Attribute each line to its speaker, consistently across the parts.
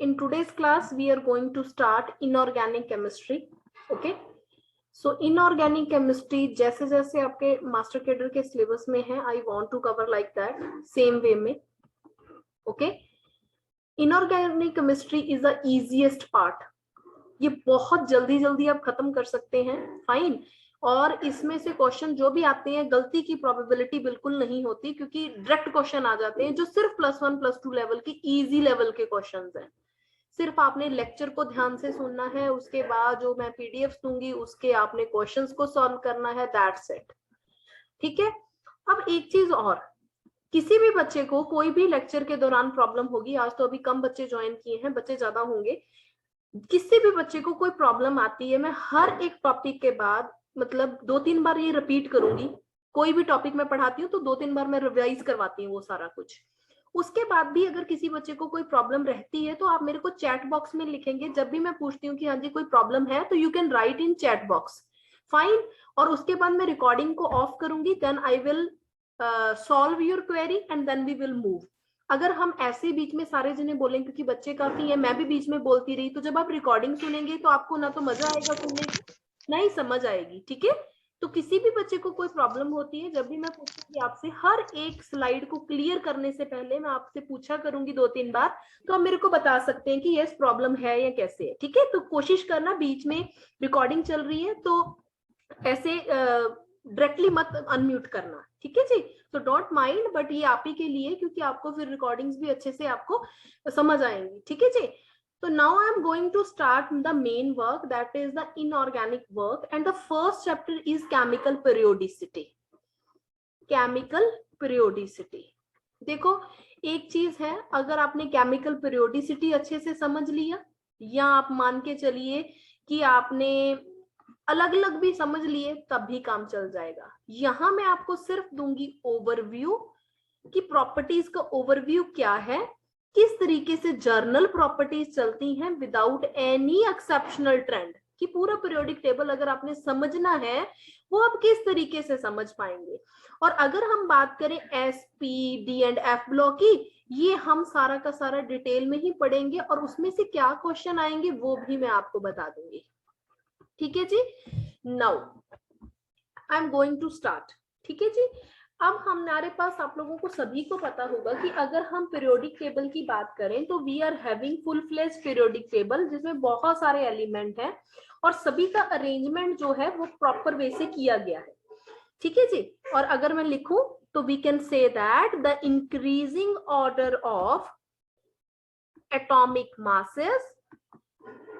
Speaker 1: In today's class, we are going to start inorganic chemistry. Okay. So inorganic chemistry जैसे जैसे आपके master cadre के syllabus में है, I want to cover like that same way में. Okay. Inorganic chemistry is the easiest part. ये बहुत जल्दी जल्दी आप खत्म कर सकते हैं. फाइन. और इसमें से क्वेश्चन जो भी आते हैं, गलती की प्रोबेबिलिटी बिल्कुल नहीं होती, क्योंकि डायरेक्ट क्वेश्चन आ जाते हैं जो सिर्फ +1 +2 लेवल के इजी लेवल के क्वेश्चंस हैं. सिर्फ आपने लेक्चर को ध्यान से सुनना है, उसके बाद जो मैं पीडीएफ दूंगी उसके आपने क्वेश्चंस को सॉल्व करना है. That's it. ठीक है. अब एक चीज और, किसी भी बच्चे को कोई भी लेक्चर के दौरान प्रॉब्लम होगी. आज तो अभी कम बच्चे ज्वाइन किए हैं, बच्चे ज्यादा होंगे. किसी भी बच्चे को कोई प्रॉब्लम आती है, मैं हर एक टॉपिक के बाद मतलब 2-3 बार ये रिपीट करूंगी. कोई भी टॉपिक मैं पढ़ाती हूँ तो 2-3 बार मैं रिवाइज करवाती हूँ वो सारा कुछ. उसके बाद भी अगर किसी बच्चे को कोई प्रॉब्लम रहती है तो आप मेरे को चैट बॉक्स में लिखेंगे. जब भी मैं पूछती हूँ कि हाँ जी कोई प्रॉब्लम है, तो you can write in chat box. Fine. और उसके बाद मैं रिकॉर्डिंग को ऑफ करूंगी. Then I will solve your query and then we will move. अगर हम ऐसे बीच में सारे जने बोलेंगे, क्योंकि बच्चे काफी हैं, मैं भी बीच में बोलती रही, तो जब आप रिकॉर्डिंग सुनेंगे तो आपको ना तो मजा आएगा सुनने की, नहीं समझ आएगी. ठीक है. तो किसी भी बच्चे को कोई प्रॉब्लम होती है, जब भी मैं पूछूंगी आपसे, हर एक स्लाइड को क्लियर करने से पहले मैं आपसे पूछा करूंगी 2-3 बार, तो आप मेरे को बता सकते हैं कि यस प्रॉब्लम है या कैसे है. ठीक है. तो कोशिश करना, बीच में रिकॉर्डिंग चल रही है तो ऐसे डायरेक्टली मत अनम्यूट करना. ठीक है जी. तो डोंट माइंड, बट ये आप ही के लिए, क्योंकि आपको फिर रिकॉर्डिंग्स भी अच्छे से आपको समझ आएंगी. ठीक है जी. So now I am going to start the main work, that is the inorganic work, and the first chapter is chemical periodicity. Chemical periodicity. देखो एक चीज है, अगर आपने केमिकल पीरियोडिसिटी अच्छे से समझ लिया, या आप मान के चलिए कि आपने अलग अलग भी समझ लिए, तब भी काम चल जाएगा. यहां मैं आपको सिर्फ दूंगी ओवरव्यू कि प्रॉपर्टीज का ओवरव्यू क्या है, किस तरीके से जर्नल प्रॉपर्टीज चलती हैं विदाउट एनी एक्सेप्शनल ट्रेंड. कि पूरा पीरियोडिक टेबल अगर आपने समझना है, वो आप किस तरीके से समझ पाएंगे. और अगर हम बात करें S P D and F block की, ये हम सारा का सारा डिटेल में ही पढ़ेंगे, और उसमें से क्या क्वेश्चन आएंगे वो भी मैं आपको बता दूंगी. ठीक है जी. Now I am going to start. ठीक है जी. अब हमारे पास, आप लोगों को सभी को पता होगा कि अगर हम पीरियोडिक टेबल की बात करें तो we are having full fledge periodic table, जिसमें बहुत सारे एलिमेंट हैं और सभी का अरेंजमेंट जो है वो प्रॉपर वे से किया गया है. ठीक है जी. और अगर मैं लिखूं तो we can say that the increasing order of atomic masses,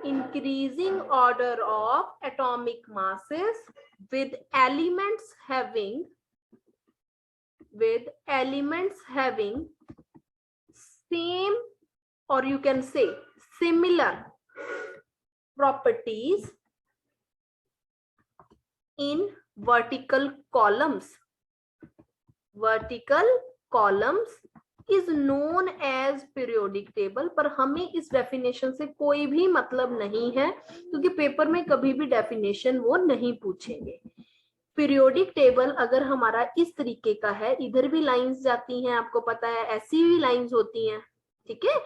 Speaker 1: increasing order of atomic masses with elements having same, or you can say similar properties in vertical columns. Vertical columns is known as periodic table. पर हमें इस definition से कोई भी मतलब नहीं है, क्योंकि पेपर में कभी भी डेफिनेशन वो नहीं पूछेंगे. पीरियोडिक टेबल अगर हमारा इस तरीके का है, इधर भी लाइंस जाती हैं, आपको पता है ऐसी भी लाइंस होती हैं. ठीक है.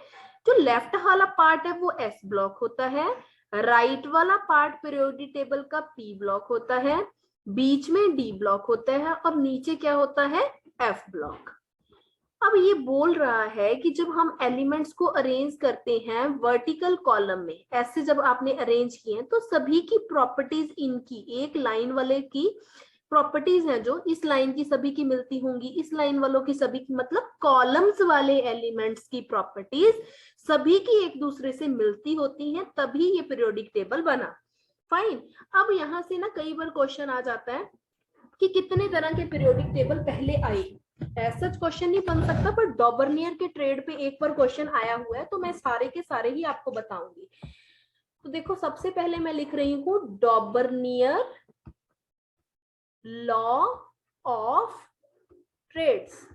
Speaker 1: जो लेफ्ट वाला पार्ट है वो एस ब्लॉक होता है, राइट वाला पार्ट पीरियोडिक टेबल का पी ब्लॉक होता है, बीच में डी ब्लॉक होता है, और नीचे क्या होता है, एफ ब्लॉक. अब ये बोल रहा है कि जब हम एलिमेंट्स को अरेंज करते हैं वर्टिकल कॉलम में, ऐसे जब आपने अरेंज किए हैं, तो सभी की प्रॉपर्टीज, इनकी एक लाइन वाले की प्रॉपर्टीज हैं जो इस लाइन की सभी की मिलती होंगी, इस लाइन वालों की सभी की, मतलब कॉलम्स वाले एलिमेंट्स की प्रॉपर्टीज सभी की एक दूसरे से मिलती होती हैं, तभी ये पीरियोडिक टेबल बना. फाइन. अब यहां से ना कई बार क्वेश्चन आ जाता है कि कितने तरह के पीरियोडिक टेबल पहले आए. ऐसा क्वेश्चन नहीं बन सकता, पर डॉबर्नियर के ट्रेड पे एक बार क्वेश्चन आया हुआ है, तो मैं सारे के सारे ही आपको बताऊंगी. तो देखो सबसे पहले मैं लिख रही हूं Dobereiner law of triads.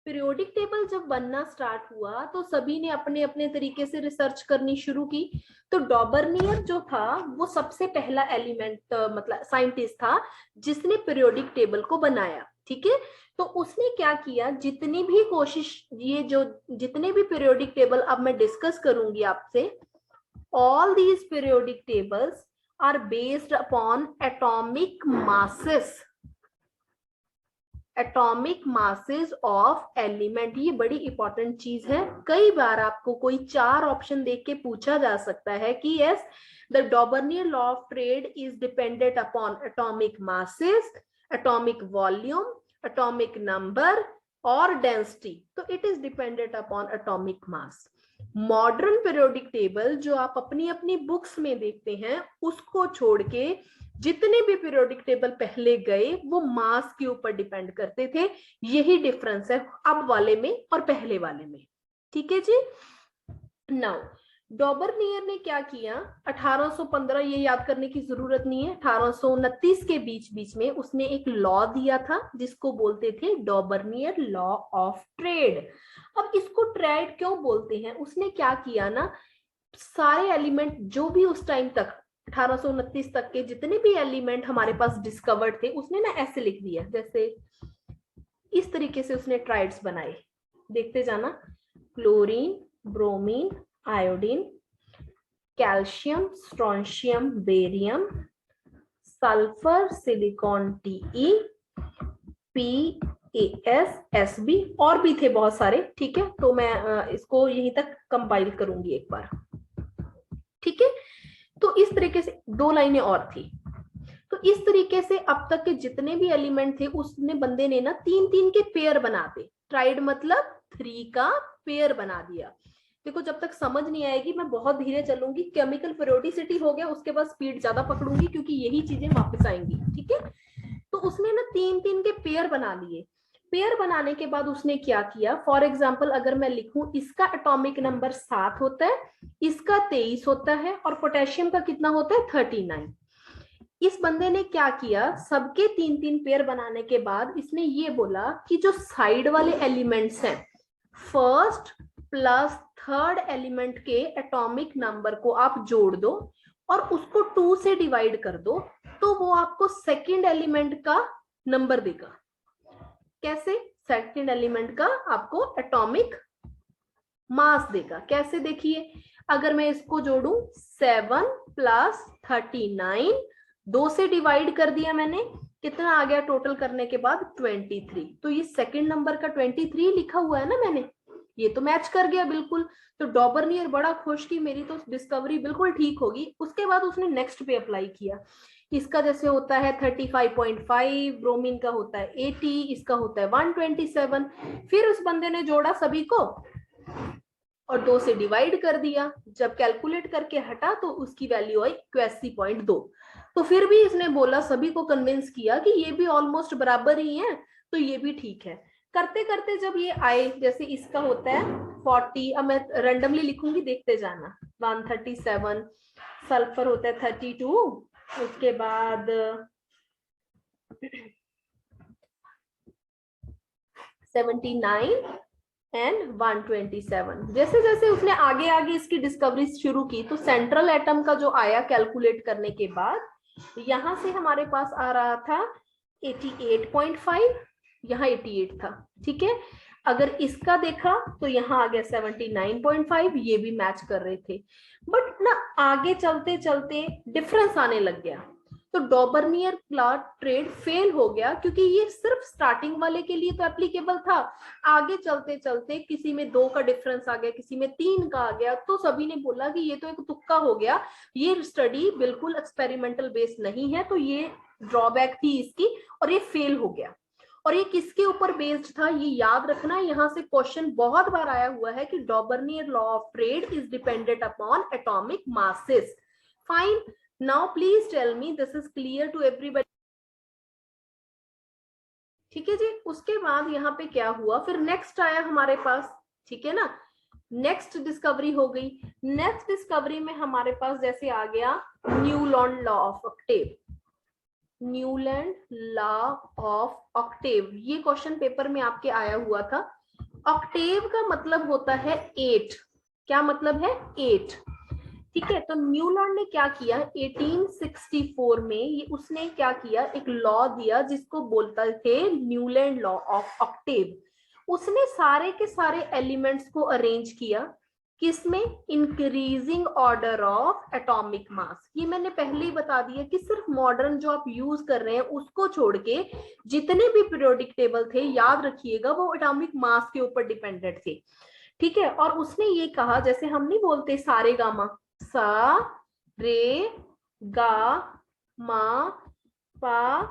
Speaker 1: Periodic table जब बनना स्टार्ट हुआ तो सभी ने अपने अपने तरीके से रिसर्च करनी शुरू की. तो डॉबर्नियर जो था वो सबसे पहला एलिमेंट मतलब साइंटिस्ट था जिसने पीरियोडिक टेबल को बनाया. ठीक है। तो उसने क्या किया, जितनी भी कोशिश, ये जो जितने भी पीरियोडिक टेबल अब मैं डिस्कस करूंगी आपसे, all these periodic tables are based upon atomic masses of element। ये बड़ी इंपॉर्टेंट चीज है। कई बार आपको कोई 4 ऑप्शन देख के पूछा जा सकता है कि yes, the डॉबर्नियर law of triad is dependent upon atomic masses, atomic volume, atomic number और डेंसिटी। तो it is dependent upon atomic mass. Modern periodic table जो आप अपनी अपनी बुक्स में देखते हैं, उसको छोड़ के जितने भी पीरियोडिक टेबल पहले गए वो मास के ऊपर डिपेंड करते थे। यही डिफरेंस है अब वाले में और पहले वाले में। ठीक है जी। नाउ डॉबर्नियर ने क्या किया, 1815, ये याद करने की जरूरत नहीं है, 1829 के बीच में उसने एक लॉ दिया था जिसको बोलते थे डॉबर्नियर लॉ ऑफ ट्रेड। अब इसको ट्रेड क्यों बोलते हैं, उसने क्या किया ना, सारे एलिमेंट जो भी उस टाइम तक 1829 तक के जितने भी एलिमेंट हमारे पास डिस्कवर्ड थे, उसने ना ऐसे लिख दिया, जैसे इस तरीके से उसने ट्राइड्स बनाए। देखते जाना, chlorine, bromine, iodine, calcium, strontium, barium, sulphur, silicon TE, PAS, SB, और भी थे बहुत सारे। ठीक है, तो मैं इसको यहीं तक कंपाइल करूंगी एक बार। ठीक है, तो इस तरीके से 2 लाइनें और थी। तो इस तरीके से अब तक के जितने भी एलिमेंट थे, उसने बंदे ने ना 3-3 के पेयर बनाते, ट्राइड मतलब 3 का पेयर बना दिया। देखो, जब तक समझ नहीं आएगी मैं बहुत धीरे चलूंगी। केमिकल पेरियोडिसिटी हो गया, उसके बाद स्पीड ज्यादा पकड़ूंगी क्योंकि यही चीजें वापस आएंगी। ठीक है, तो उसने ना 3-3 के पेयर बना लिए। पेयर बनाने के बाद उसने क्या किया, फॉर एग्जाम्पल अगर मैं लिखूं, इसका एटॉमिक नंबर 7 होता है, इसका 23 होता है, और पोटेशियम का कितना होता है, 39। इस बंदे ने क्या किया, सबके 3-3 पेयर बनाने के बाद इसने ये बोला कि जो साइड वाले एलिमेंट्स हैं, फर्स्ट प्लस थर्ड एलिमेंट के एटॉमिक नंबर को आप जोड़ दो और उसको 2 से डिवाइड कर दो, तो वो आपको सेकंड एलिमेंट का नंबर देगा। कैसे, सेकंड एलिमेंट का आपको एटॉमिक मास देगा। कैसे, देखिए, अगर मैं इसको जोड़ू 7 प्लस 39, 2 से डिवाइड कर दिया मैंने, कितना आ गया टोटल करने के बाद, 23। तो ये सेकंड नंबर का 23 लिखा हुआ है ना मैंने, ये तो मैच कर गया बिल्कुल। तो डॉबर्नियर बड़ा खुश कि मेरी तो डिस्कवरी बिल्कुल ठीक होगी। उसके बाद उसने नेक्स्ट पे अप्लाई किया। इसका जैसे होता है 35.5, ब्रोमीन का होता है 80, इसका होता है 127। फिर उस बंदे ने जोड़ा सभी को और 2 से डिवाइड कर दिया। जब कैलकुलेट करके हटा तो उसकी वैल्यू आई 81.2। तो फिर भी इसने बोला, सभी को कन्विंस किया कि ये भी ऑलमोस्ट बराबर ही है, तो ये भी ठीक है। करते करते जब ये आए, जैसे इसका होता है 40, अब मैं रैंडमली लिखूंगी, देखते जाना, 137, सल्फर होता है 32, उसके बाद 79 एंड 127। जैसे जैसे उसने आगे आगे इसकी डिस्कवरी शुरू की, तो सेंट्रल एटम का जो आया कैलकुलेट करने के बाद, यहां से हमारे पास आ रहा था 88.5, यहाँ 88 था। ठीक है, अगर इसका देखा तो यहाँ आ गया 79.5, ये भी मैच कर रहे थे। बट ना आगे चलते चलते डिफरेंस आने लग गया, तो डॉबर्नियर लॉ ट्रेड फेल हो गया, क्योंकि ये सिर्फ स्टार्टिंग वाले के लिए तो एप्लीकेबल था। आगे चलते चलते किसी में 2 का डिफरेंस आ गया, किसी में 3 का आ गया, तो सभी ने बोला कि ये तो एक तुक्का हो गया, ये स्टडी बिल्कुल एक्सपेरिमेंटल बेस्ड नहीं है। तो ये ड्रॉबैक थी इसकी, और ये फेल हो गया। और ये किसके ऊपर बेस्ड था, ये याद रखना, यहाँ से क्वेश्चन बहुत बार आया हुआ है कि Dobereiner law of triad is dependent upon atomic masses. Fine, now please tell me this is clear to everybody. ठीक है जी। उसके बाद यहाँ पे क्या हुआ, फिर नेक्स्ट आया हमारे पास, ठीक है ना, नेक्स्ट डिस्कवरी हो गई। नेक्स्ट डिस्कवरी में हमारे पास जैसे आ गया Newland law of octave. Newland law of octave, ये क्वेश्चन पेपर में आपके आया हुआ था। ऑक्टेव का मतलब होता है 8। क्या मतलब है, 8। ठीक है, तो न्यूलैंड ने क्या किया 1864 में, ये उसने क्या किया, एक लॉ दिया जिसको बोलते थे न्यूलैंड लॉ ऑफ ऑक्टेव। उसने सारे के सारे एलिमेंट्स को अरेंज किया, किसमें, increasing order of atomic mass. ये मैंने पहले ही बता दिया कि सिर्फ मॉडर्न जो आप यूज कर रहे हैं उसको छोड़ के जितने भी पीरियोडिक टेबल थे, याद रखिएगा वो एटॉमिक मास के ऊपर डिपेंडेंट थे। ठीक है, और उसने ये कहा, जैसे हम नहीं बोलते सारे गामा, सा रे गा मा पा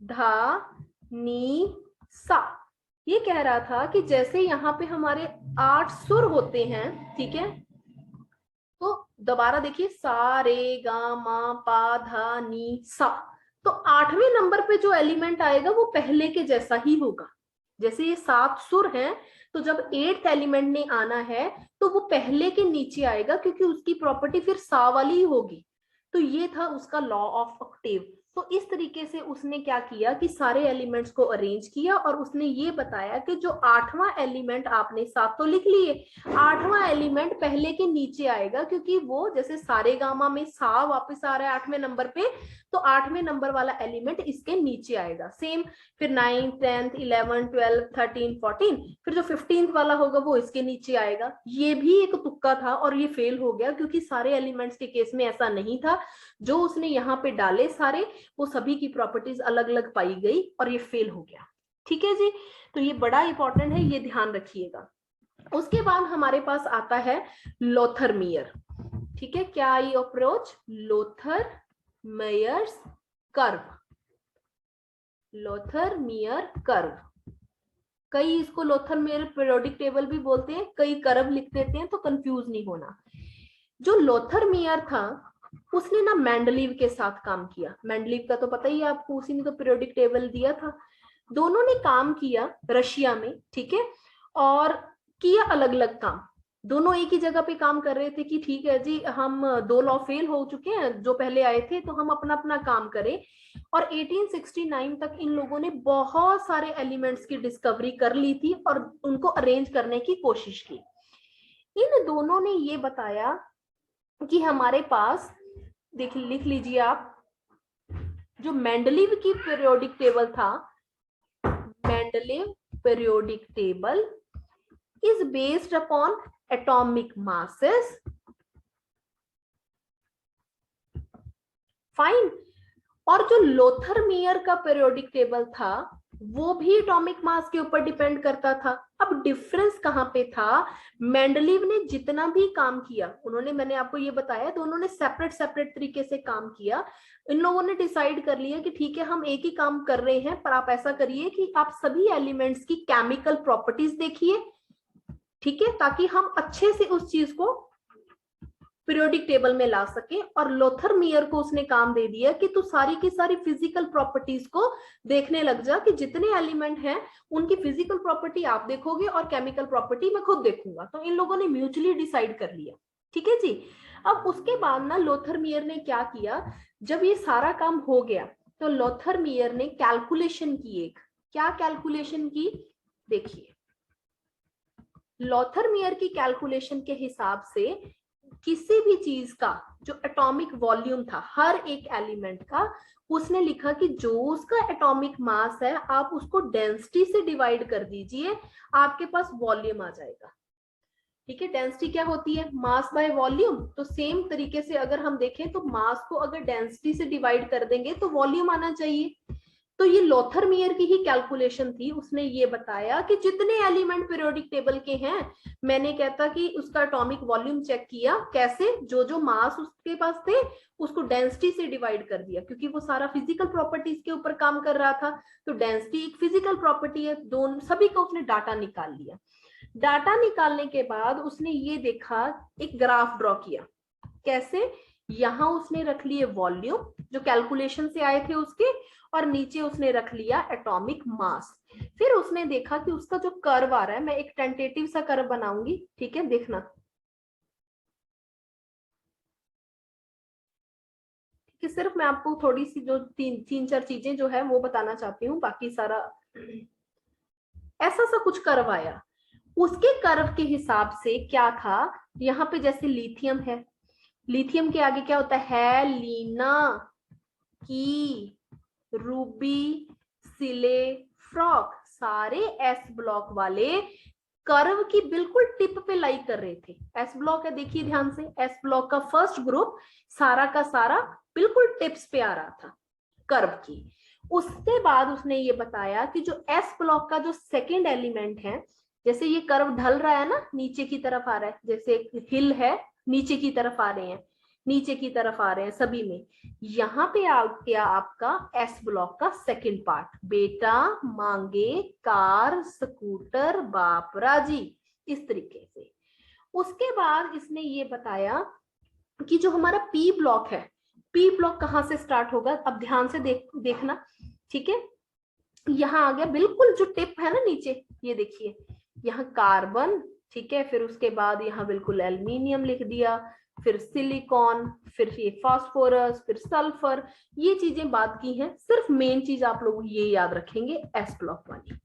Speaker 1: धा नी सा, ये कह रहा था कि जैसे यहाँ पे हमारे 8 सुर होते हैं, ठीक है, तो दोबारा देखिए, सा रे गा मा पा धा नी सा, तो 8वें नंबर पे जो एलिमेंट आएगा वो पहले के जैसा ही होगा। जैसे ये 7 सुर हैं, तो जब 8th एलिमेंट ने आना है तो वो पहले के नीचे आएगा, क्योंकि उसकी प्रॉपर्टी फिर सा वाली ही होगी। तो ये था उसका लॉ ऑफ ऑक्टेव। तो इस तरीके से उसने क्या किया कि सारे एलिमेंट्स को अरेंज किया, और उसने ये बताया कि जो 8वां एलिमेंट, आपने 7 तो लिख लिए, 8वां एलिमेंट पहले के नीचे आएगा, क्योंकि वो जैसे सारे गामा में सा वापस आ रहा है 8वें नंबर पे, तो 8वें नंबर वाला एलिमेंट इसके नीचे आएगा। सेम फिर 9th 10th 11 12 13 14, फिर जो 15th वाला होगा वो इसके नीचे आएगा। ये भी एक तुक्का था और ये फेल हो गया, क्योंकि सारे एलिमेंट्स के केस में ऐसा नहीं था। जो उसने यहाँ पे डाले सारे, वो सभी की प्रॉपर्टीज अलग अलग पाई गई और ये फेल हो गया। ठीक है जी, तो ये बड़ा इंपॉर्टेंट है, ये ध्यान रखिएगा। उसके बाद हमारे पास आता है लोथर-मेयर। ठीक है, क्या I approach, Lothar-Myers curve, Lothar Meyer curve. कई इसको लोथर-मेयर पीरियोडिक टेबल भी बोलते हैं, कई कर्व लिख देते हैं, तो कंफ्यूज नहीं होना। जो लोथर-मेयर था उसने ना मेंडलीव के साथ काम किया। मेंडलीव का तो पता ही है आपको, उसी ने तो पीरियोडिक टेबल दिया था। दोनों ने काम किया रशिया में, ठीक है, और किया अलग अलग काम। दोनों एक ही जगह पे काम कर रहे थे कि ठीक है जी, हम 2 लॉ फेल हो चुके हैं जो पहले आए थे, तो हम अपना अपना काम करें। और 1869 तक इन लोगों ने बहुत सारे एलिमेंट्स की डिस्कवरी कर ली थी और उनको अरेंज करने की कोशिश की। इन दोनों ने ये बताया कि हमारे पास, देख लिख लीजिए आप, जो मेंडलीव की पीरियोडिक टेबल था, Mendeleev periodic table is based upon atomic masses, fine. और जो लोथर-मेयर का पीरियोडिक टेबल था वो भी एटॉमिक मास के ऊपर डिपेंड करता था। अब डिफरेंस कहां पे था, मेंडलीव ने जितना भी काम किया, उन्होंने, मैंने आपको ये बताया, दोनों ने सेपरेट सेपरेट तरीके से काम किया। इन लोगों ने डिसाइड कर लिया कि ठीक है, हम एक ही काम कर रहे हैं, पर आप ऐसा करिए कि आप सभी एलिमेंट्स की केमिकल प्रॉपर्टीज देखिए, ठीक है, ताकि हम अच्छे से उस चीज को पीरियोडिक टेबल में ला सके। और लोथर-मेयर को उसने काम दे दिया कि तू सारी की सारी फिजिकल प्रॉपर्टीज को देखने लग जा, कि जितने एलिमेंट हैं उनकी फिजिकल प्रॉपर्टी आप देखोगे और केमिकल प्रॉपर्टी मैं खुद देखूंगा। तो इन लोगों ने म्यूचुअली डिसाइड कर लिया। ठीक है जी, अब उसके बाद ना लोथर-मेयर ने क्या किया, जब ये सारा काम हो गया तो लोथर-मेयर ने कैलकुलेशन की। एक क्या कैलकुलेशन की, देखिए, लोथर-मेयर की कैलकुलेशन के हिसाब से किसी भी चीज का जो एटॉमिक वॉल्यूम था हर एक एलिमेंट का, उसने लिखा कि जो उसका एटॉमिक मास है आप उसको डेंसिटी से डिवाइड कर दीजिए, आपके पास वॉल्यूम आ जाएगा। ठीक है, डेंसिटी क्या होती है, मास बाय वॉल्यूम। तो सेम तरीके से अगर हम देखें तो मास को अगर डेंसिटी से डिवाइड कर देंगे तो वॉल्यूम आना चाहिए। तो ये लोथर-मेयर की ही कैलकुलेशन थी। उसने ये बताया कि जितने एलिमेंट पीरियोडिक टेबल के हैं, मैंने कहता कि उसका एटॉमिक वॉल्यूम चेक किया, कैसे, जो जो मास उसके पास थे उसको डेंसिटी से डिवाइड कर दिया, क्योंकि वो सारा फिजिकल प्रॉपर्टीज के ऊपर काम कर रहा था। तो डेंसिटी एक फिजिकल प्रॉपर्टी है, दोनों सभी का उसने डाटा निकाल लिया। डाटा निकालने के बाद उसने ये देखा, एक ग्राफ ड्रॉ किया। कैसे, यहां उसने रख लिए वॉल्यूम जो कैलकुलेशन से आए थे उसके, और नीचे उसने रख लिया एटॉमिक मास। फिर उसने देखा कि उसका जो कर्व आ रहा है, मैं एक टेंटेटिव सा कर्व बनाऊंगी, ठीक है, देखना, कि सिर्फ मैं आपको थोड़ी सी जो तीन चार चीजें जो है वो बताना चाहती हूँ, बाकी सारा ऐसा सा कुछ कर्व आया। उसके कर्व के हिसाब से क्या था, यहाँ पे जैसे लिथियम है, लिथियम के आगे क्या होता है, लीना, की, रूबी, सिले, फ्रॉक, सारे एस ब्लॉक वाले कर्व की बिल्कुल टिप पे लाई कर रहे थे। एस ब्लॉक है, देखिए ध्यान से, एस ब्लॉक का फर्स्ट ग्रुप सारा का सारा बिल्कुल टिप्स पे आ रहा था कर्व की। उसके बाद उसने ये बताया कि जो एस ब्लॉक का जो सेकेंड एलिमेंट है, जैसे ये कर्व ढल रहा है ना, नीचे की तरफ आ रहा है, जैसे हिल है नीचे की तरफ आ रहे हैं, नीचे की तरफ आ रहे हैं सभी में, यहाँ पे आ गया आपका एस ब्लॉक का सेकंड पार्ट, बेटा मांगे कार स्कूटर बाप राजी, इस तरीके से। उसके बाद इसने ये बताया कि जो हमारा पी ब्लॉक है, पी ब्लॉक कहाँ से स्टार्ट होगा, अब ध्यान से देखना, ठीक है। यहाँ आ गया बिल्कुल जो टिप है ना नीचे, ये देखिए यहाँ कार्बन, ठीक है, फिर उसके बाद यहाँ बिल्कुल एल्यूमिनियम लिख दिया, फिर सिलिकॉन, फिर ये फास्फोरस, फिर सल्फर, ये चीजें बात की हैं, सिर्फ मेन चीज आप लोग ये याद रखेंगे एस ब्लॉक वाली,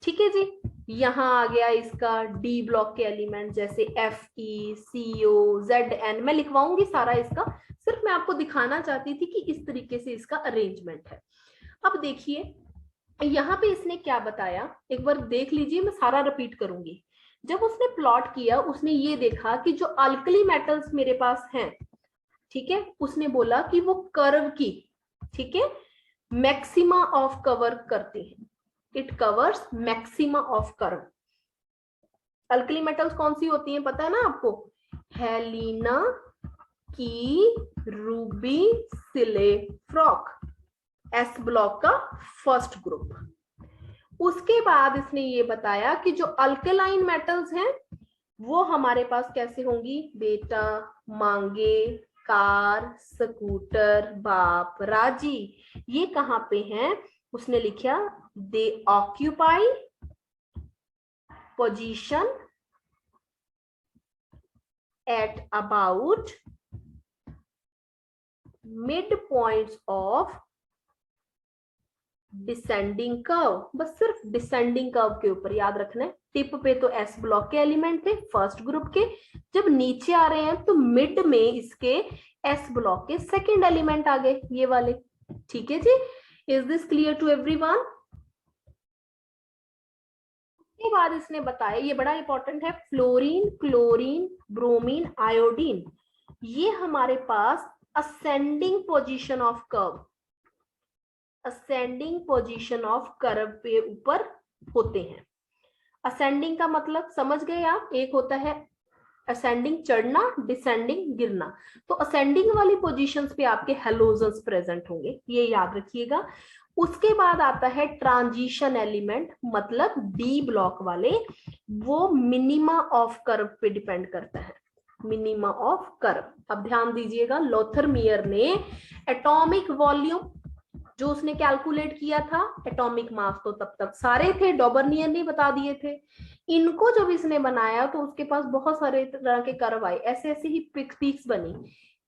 Speaker 1: ठीक है जी। यहाँ आ गया इसका डी ब्लॉक के एलिमेंट, जैसे एफ ई सी ओ जेड एन, मैं लिखवाऊंगी सारा इसका, सिर्फ मैं आपको दिखाना चाहती थी कि इस तरीके से इसका अरेंजमेंट है। अब देखिए यहाँ पे इसने क्या बताया, एक बार देख लीजिए, मैं सारा रिपीट करूंगी। जब उसने प्लॉट किया, उसने ये देखा कि जो अल्कली मेटल्स मेरे पास हैं, ठीक है, उसने बोला कि वो कर्व की, ठीक है, मैक्सिमा ऑफ कवर करते हैं, it covers maxima of curve. Alkali metals कौन सी होती हैं पता है ना आपको, हेलिना, की, रूबी, सिले, फ्रॉक, एस ब्लॉक का फर्स्ट ग्रुप। उसके बाद इसने ये बताया कि जो अल्कलाइन मेटल्स हैं वो हमारे पास कैसे होंगी, बेटा मांगे कार स्कूटर बाप राजी, ये कहां पे हैं, उसने लिखा दे occupy position at about mid points of descending curve, बस सिर्फ डिसेंडिंग कर्व के ऊपर याद रखना है। टिप पे तो एस ब्लॉक के एलिमेंट थे फर्स्ट ग्रुप के, जब नीचे आ रहे हैं तो मिड में इसके एस ब्लॉक के सेकंड एलिमेंट आ गए, ये वाले, ठीक है जी। Is this clear to everyone? उसके बाद इसने बताया, ये बड़ा इंपॉर्टेंट है, फ्लोरीन, क्लोरीन, ब्रोमीन, आयोडीन, ये हमारे पास ascending position of curve, ascending position of curve पे ऊपर होते हैं। असेंडिंग का मतलब समझ गए आप, एक होता है असेंडिंग चढ़ना, डिसेंडिंग गिरना, तो असेंडिंग वाली पोजीशंस पे आपके हेलोजन्स प्रेजेंट होंगे, ये याद रखिएगा। उसके बाद आता है ट्रांजिशन एलिमेंट, मतलब डी ब्लॉक वाले, वो मिनिमा ऑफ कर्व पे डिपेंड करता है, मिनिमा ऑफ कर्व। अब ध्यान दीजिएगा, लोथरमियर ने एटॉमिक वॉल्यूम जो उसने कैलकुलेट किया था, एटॉमिक मास तो तब तक सारे थे, डॉबर्नियर ने बता दिए थे, इनको जब इसने बनाया तो उसके पास बहुत सारे तरह के कर्व आए, ऐसे ऐसे ही पीक्स बनी।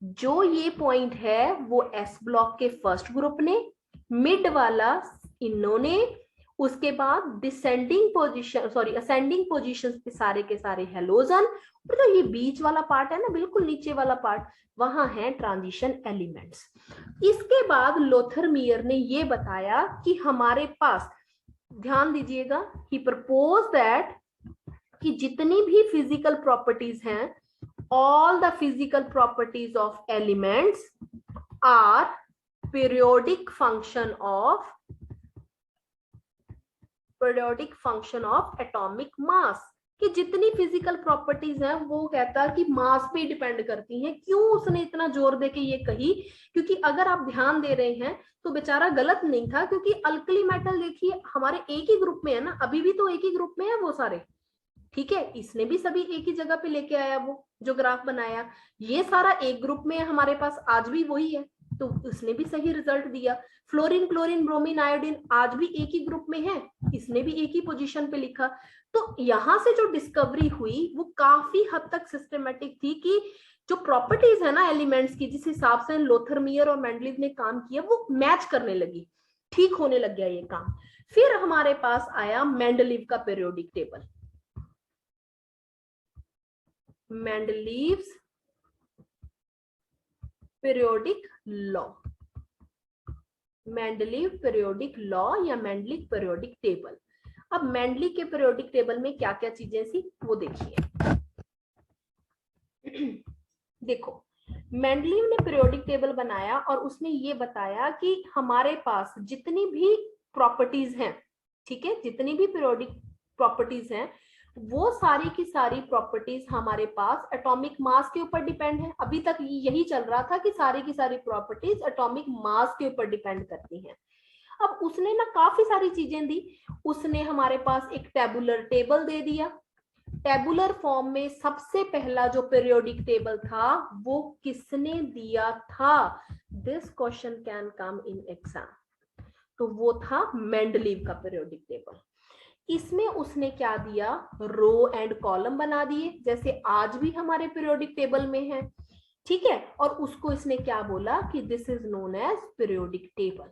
Speaker 1: जो ये पॉइंट है वो एस ब्लॉक के फर्स्ट ग्रुप ने, मिड वाला इन्होंने, उसके बाद descending position, sorry ascending positions पे सारे के सारे हेलोजन, और जो ये बीच वाला पार्ट है ना, बिल्कुल नीचे वाला पार्ट, वहां है ट्रांजिशन एलिमेंट्स। इसके बाद लोथरमियर ने ये बताया कि हमारे पास, ध्यान दीजिएगा, ही प्रपोज दैट कि जितनी भी फिजिकल प्रॉपर्टीज हैं, all the physical properties of elements are periodic function of atomic mass, कि जितनी फिजिकल प्रॉपर्टीज हैं वो कहता है कि मास पे डिपेंड करती हैं। क्यों उसने इतना जोर देके ये कही, क्योंकि अगर आप ध्यान दे रहे हैं तो बेचारा गलत नहीं था, क्योंकि अल्कली मेटल देखिए हमारे एक ही ग्रुप में है ना, अभी भी तो एक ही ग्रुप में है वो सारे, ठीक है, इसने भी सभी एक ही जगह पे लेके आया, वो जो ग्राफ बनाया ये सारा एक ग्रुप में है हमारे पास, आज भी वही है, तो उसने भी सही रिजल्ट दिया। फ्लोरीन, क्लोरीन, ब्रोमीन, आयोडीन आज भी एक ही ग्रुप में है, इसने भी एक ही पोजीशन पे लिखा। तो यहां से जो डिस्कवरी हुई वो काफी हद तक सिस्टमेटिक थी, कि जो प्रॉपर्टीज है ना एलिमेंट्स की, जिस हिसाब से लोथरमियर और मेंडलीव ने काम किया वो मैच करने लगी, ठीक होने लग गया ये काम। फिर हमारे पास आया मेंडलीव का periodic table, Mendeleev's periodic law, Mendeleev periodic law या मेंडलीव पीरियोडिक टेबल। अब मेंडली के पीरियोडिक टेबल में क्या क्या चीजें थी वो देखिए। देखो, मेंडलीव ने पीरियोडिक टेबल बनाया और उसने ये बताया कि हमारे पास जितनी भी प्रॉपर्टीज हैं, ठीक है, जितनी भी पीरियोडिक प्रॉपर्टीज हैं वो सारी की सारी प्रॉपर्टीज हमारे पास एटॉमिक मास के ऊपर डिपेंड है। अभी तक यही चल रहा था कि सारी की सारी प्रॉपर्टीज एटॉमिक मास के ऊपर डिपेंड करती हैं। अब उसने ना काफी सारी चीजें दी। उसने हमारे पास एक टेबुलर टेबल दे दिया। टेबुलर फॉर्म में सबसे पहला जो पीरियोडिक टेबल था वो किसने दिया था? This question can come in exam. तो वो था मेंडलीव का पीरियोडिक टेबल। इसमें उसने क्या दिया? रो एंड कॉलम बना दिए, जैसे आज भी हमारे पीरियोडिक टेबल में है, ठीक है। और उसको इसने क्या बोला कि this is known as periodic table,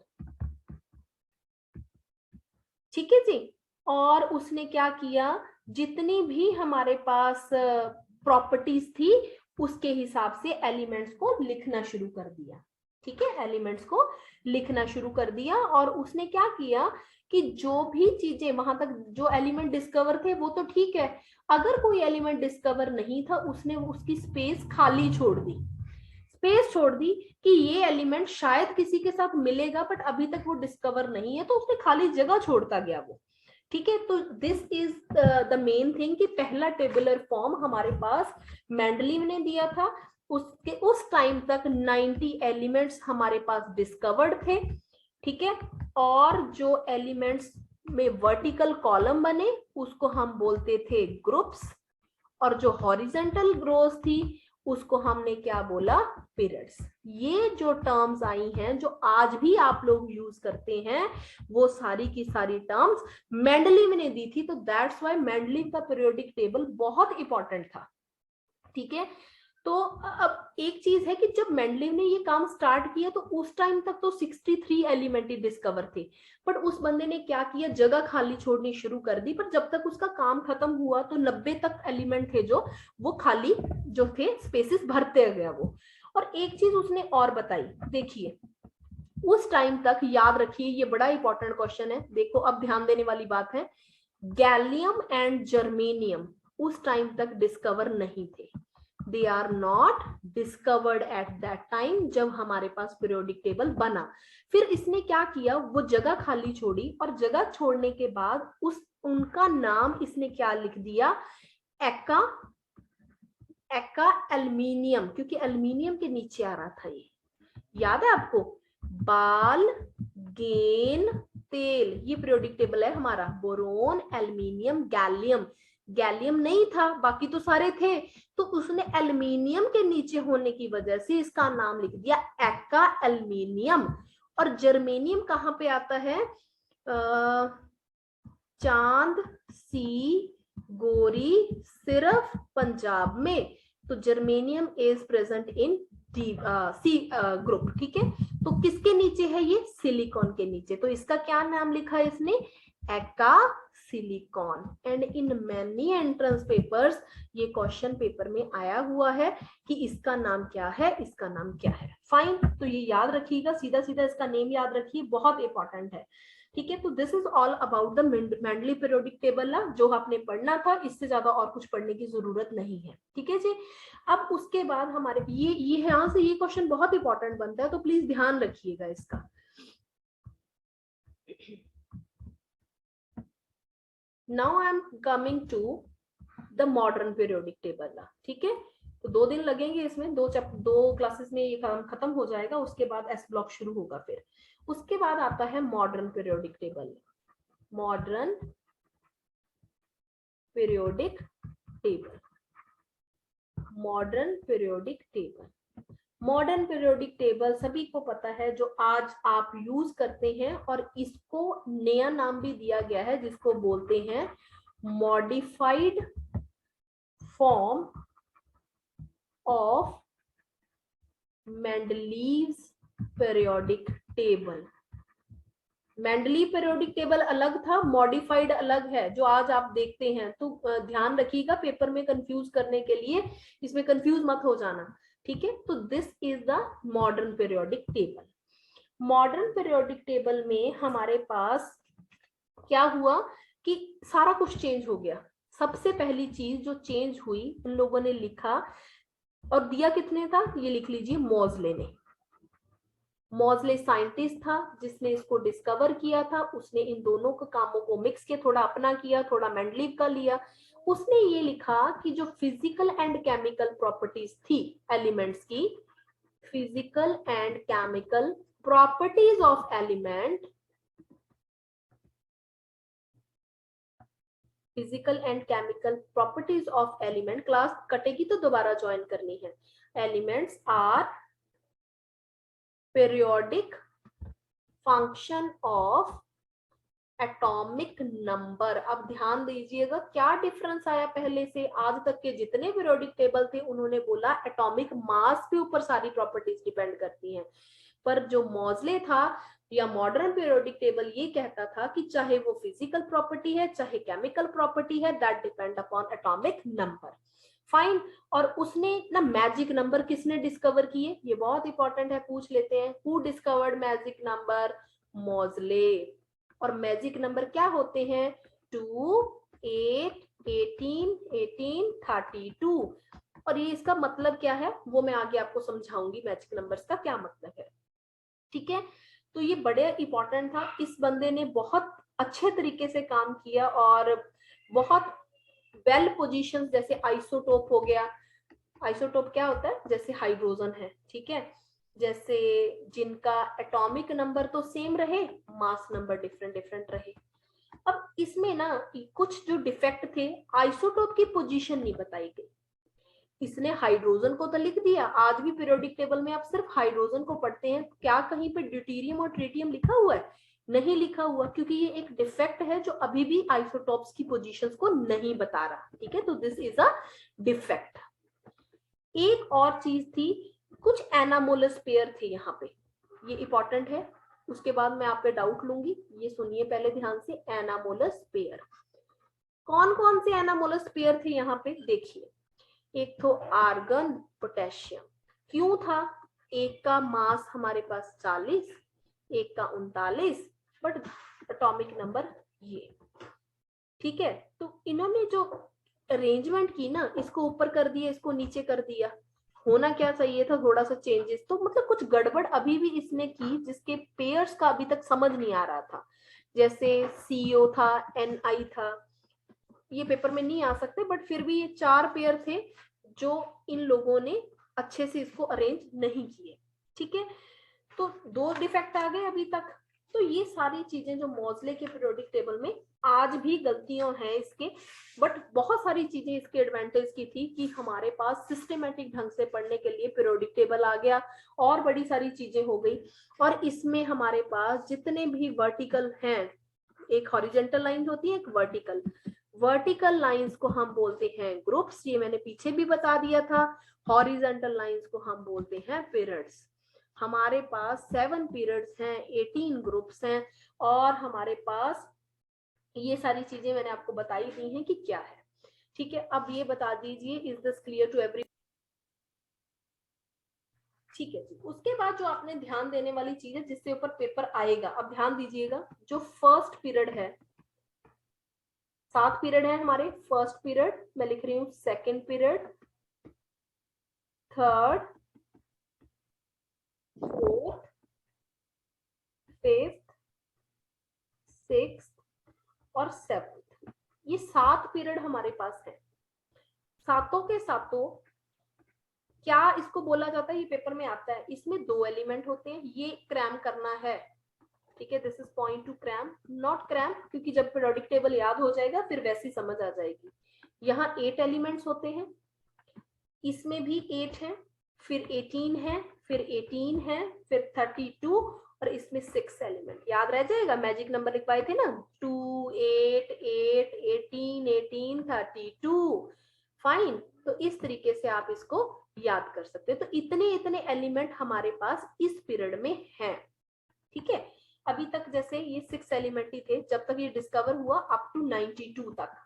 Speaker 1: ठीक है जी। और उसने क्या किया? जितनी भी हमारे पास प्रॉपर्टीज थी उसके हिसाब से एलिमेंट्स को लिखना शुरू कर दिया, ठीक है, एलिमेंट्स को लिखना शुरू कर दिया। और उसने क्या किया कि जो भी चीजें वहां तक जो एलिमेंट डिस्कवर थे वो तो ठीक है, अगर कोई एलिमेंट डिस्कवर नहीं था उसने उसकी स्पेस खाली छोड़ दी, स्पेस छोड़ दी कि ये एलिमेंट शायद किसी के साथ मिलेगा बट अभी तक वो डिस्कवर नहीं है, तो उसने खाली जगह छोड़ता गया वो, ठीक है। तो this is the main thing कि पहला टेबुलर फॉर्म हमारे पास मेंडलीव ने दिया था। उसके उस टाइम तक 90 एलिमेंट्स हमारे पास डिस्कवर्ड थे, ठीक है। और जो एलिमेंट्स में वर्टिकल कॉलम बने उसको हम बोलते थे ग्रुप्स, और जो हॉरिजॉन्टल ग्रोथ थी उसको हमने क्या बोला? पीरियड्स। ये जो टर्म्स आई हैं जो आज भी आप लोग यूज करते हैं वो सारी की सारी टर्म्स मेंडलीव ने दी थी। तो दैट्स व्हाई मेंडलीव का पीरियोडिक टेबल बहुत इंपॉर्टेंट था, ठीक है। तो अब एक चीज है कि जब मेंडलीव ने ये काम स्टार्ट किया तो उस टाइम तक तो 63 एलिमेंट ही डिस्कवर थे, बट उस बंदे ने क्या किया? जगह खाली छोड़नी शुरू कर दी। पर जब तक उसका काम खत्म हुआ तो 90 तक एलिमेंट थे जो वो खाली जो थे स्पेसेस भरते गया वो। और एक चीज उसने और बताई, देखिए उस टाइम तक, याद रखिए ये बड़ा इंपॉर्टेंट क्वेश्चन है, देखो अब ध्यान देने वाली बात है, गैलियम एंड जर्मेनियम उस टाइम तक डिस्कवर नहीं थे। They are not discovered at that time जब हमारे पास पीरियोडिक टेबल बना। फिर इसने क्या किया? वो जगह खाली छोड़ी और जगह छोड़ने के बाद उनका नाम इसने क्या लिख दिया? एका एल्यूमिनियम, क्योंकि एल्यूमिनियम के नीचे आ रहा था ये, याद है आपको? बाल गेन तेल, ये पीरियोडिक टेबल है हमारा। बोरोन, एल्यूमिनियम, गैलियम, गैलियम नहीं था, बाकी तो सारे थे, तो उसने एल्यूमिनियम के नीचे होने की वजह से इसका नाम लिख दिया एका एल्यूमिनियम। और जर्मेनियम कहाँ पे आता है? चांद सी गोरी सिर्फ पंजाब में। तो germanium is present in C group, ठीक है। तो किसके नीचे है ये? सिलिकॉन के नीचे। तो इसका क्या नाम लिखा है इसने? एका silicon. And in many entrance papers ये क्वेश्चन पेपर में आया हुआ है कि इसका नाम क्या है, इसका नाम क्या है। फाइन, तो ये याद रखिएगा, सीधा सीधा इसका नेम याद रखिए, बहुत इंपॉर्टेंट है, ठीक है। तो this is all about the Mendeley periodic table ना, जो आपने पढ़ना था, इससे ज्यादा और कुछ पढ़ने की जरूरत नहीं है, ठीक है जी। अब उसके बाद हमारे ये यहाँ से ये क्वेश्चन बहुत इंपॉर्टेंट बनता है, तो प्लीज ध्यान रखिएगा इसका। Now I am coming to the modern periodic table ना, ठीक है। तो 2 दिन लगेंगे इसमें, दो क्लासेस में ये काम खत्म हो जाएगा, उसके बाद एस ब्लॉक शुरू होगा। फिर उसके बाद आता है modern periodic table. Modern periodic table, modern periodic table. Modern periodic table सभी को पता है, जो आज आप यूज करते हैं, और इसको नया नाम भी दिया गया है जिसको बोलते हैं modified form of Mendeleev's periodic table. Mendeleev periodic table अलग था, मॉडिफाइड अलग है, जो आज आप देखते हैं। तो ध्यान रखिएगा, पेपर में कंफ्यूज करने के लिए इसमें कंफ्यूज मत हो जाना, ठीक है, तो this is the modern periodic table. Modern periodic table में हमारे पास क्या हुआ कि सारा कुछ चेंज हो गया। सबसे पहली चीज जो चेंज हुई, इन लोगों ने लिखा और दिया कितने था, ये लिख लीजिए, मॉजले ने। मॉजले साइंटिस्ट था जिसने इसको डिस्कवर किया था, उसने इन दोनों के कामों को मिक्स किया, थोड़ा अपना किया, थोड़ा मेंडलीव का लिया। उसने ये लिखा कि जो फिजिकल एंड केमिकल प्रॉपर्टीज थी एलिमेंट्स की, physical and chemical properties of element, physical and chemical properties of element, class कटेगी तो दोबारा ज्वाइन करनी है, elements are periodic function of atomic number. अब ध्यान दीजिएगा क्या डिफरेंस आया पहले से। आज तक के जितने पीरियोडिक टेबल थे उन्होंने बोला एटॉमिक मास के ऊपर सारी प्रॉपर्टीज डिपेंड करती हैं, पर जो मॉजले था या मॉडर्न पीरियोडिक टेबल ये कहता था कि चाहे वो फिजिकल प्रॉपर्टी है चाहे केमिकल प्रॉपर्टी है, that depend upon atomic number. Fine. और उसने ना मैजिक नंबर किसने डिस्कवर किए, ये बहुत इंपॉर्टेंट है, पूछ लेते हैं, हु डिस्कवर्ड मैजिक नंबर, मॉजले। और मैजिक नंबर क्या होते हैं, 2, 8, 18, 18, 32। और ये इसका मतलब क्या है वो मैं आगे आपको समझाऊंगी, मैजिक नंबर्स का क्या मतलब है। ठीक है, तो ये बड़े इंपॉर्टेंट था। इस बंदे ने बहुत अच्छे तरीके से काम किया और बहुत वेल पोजीशन, जैसे आइसोटोप हो गया। आइसोटोप क्या होता है, जैसे हाइड्रोजन है, ठीक है, जैसे जिनका एटॉमिक नंबर तो सेम रहे, मास नंबर डिफरेंट डिफरेंट रहे। अब इसमें ना कुछ जो डिफेक्ट थे, आइसोटोप की पोजीशन नहीं बताई गई। इसने हाइड्रोजन को तो लिख दिया, आज भी पीरियोडिक टेबल में आप सिर्फ हाइड्रोजन को पढ़ते हैं, क्या कहीं पे ड्यूटेरियम और ट्रिटियम लिखा हुआ है, नहीं लिखा हुआ, क्योंकि ये एक डिफेक्ट है जो अभी भी आइसोटोप्स की पोजीशंस को नहीं बता रहा। ठीक है, तो दिस इज अ डिफेक्ट। एक और चीज थी, कुछ एनामोलस पेयर थे यहाँ पे, ये इंपॉर्टेंट है, उसके बाद मैं आप पे डाउट लूंगी, ये सुनिए पहले ध्यान से। एनामोलस पेयर, कौन कौन से एनामोलस पेयर थे यहाँ पे देखिए। एक तो आर्गन पोटेशियम, क्यों था, एक का मास हमारे पास 40, एक का 39, बट एटॉमिक नंबर ये। ठीक है, तो इन्होंने जो अरेंजमेंट की ना, इसको ऊपर कर दिया, इसको नीचे कर दिया, होना क्या चाहिए था, थोड़ा सा चेंजेस, तो मतलब कुछ गड़बड़ अभी भी इसने की जिसके पेयर्स का अभी तक समझ नहीं आ रहा था। जैसे CO था, NI था, ये पेपर में नहीं आ सकते, बट फिर भी ये 4 पेयर थे जो इन लोगों ने अच्छे से इसको अरेंज नहीं किए। ठीक है, तो 2 डिफेक्ट आ गए अभी तक। तो ये सारी चीजें जो मॉजले के पीरियोडिक टेबल में आज भी गलतियां हैं इसके, बट बहुत सारी चीजें इसके एडवांटेज की थी कि हमारे पास सिस्टमेटिक ढंग से पढ़ने के लिए पीरियोडिक टेबल आ गया और बड़ी सारी चीजें हो गई। और इसमें हमारे पास जितने भी वर्टिकल हैं, एक हॉरिजेंटल लाइन होती है, एक वर्टिकल, वर्टिकल लाइंस को हम बोलते हैं ग्रुप्स, ये मैंने पीछे भी बता दिया था। हॉरिजेंटल लाइंस को हम बोलते हैं पीरियड्स। हमारे पास 7 पीरियड्स हैं, 18 ग्रुप्स हैं, और हमारे पास ये सारी चीजें मैंने आपको बताई दी हैं कि क्या है। ठीक है, अब ये बता दीजिए, is this clear to every. ठीक है जी, उसके बाद जो आपने ध्यान देने वाली चीज है जिससे ऊपर पेपर आएगा, अब ध्यान दीजिएगा, जो फर्स्ट पीरियड है, 7 पीरियड है हमारे, फर्स्ट पीरियड मैं लिख रही हूँ, second period, third, fourth, fifth, sixth और 7th, ये 7 पीरियड हमारे पास है। सातों के सातों क्या इसको बोला जाता है, ये पेपर में आता है, इसमें 2 एलिमेंट होते हैं, ये क्रैम करना है। ठीक है, this is point to cram, not cram, क्योंकि जब पीरियोडिक टेबल याद हो जाएगा फिर वैसी समझ आ जाएगी। यहाँ 8 एलिमेंट्स होते हैं, इसमें भी 8 है, फिर 18 है, फिर 18 है, फिर 32, और इसमें 6 एलिमेंट, याद रह जाएगा, मैजिक नंबर लिखवाए थे ना, 2, 8, 8, 18, 18, 32। फाइन, तो इस तरीके से आप इसको याद कर सकते हो। तो इतने इतने एलिमेंट हमारे पास इस पीरियड में हैं। ठीक है, अभी तक जैसे ये 6 एलिमेंट ही थे जब तक ये डिस्कवर हुआ, अप टू 92 तक।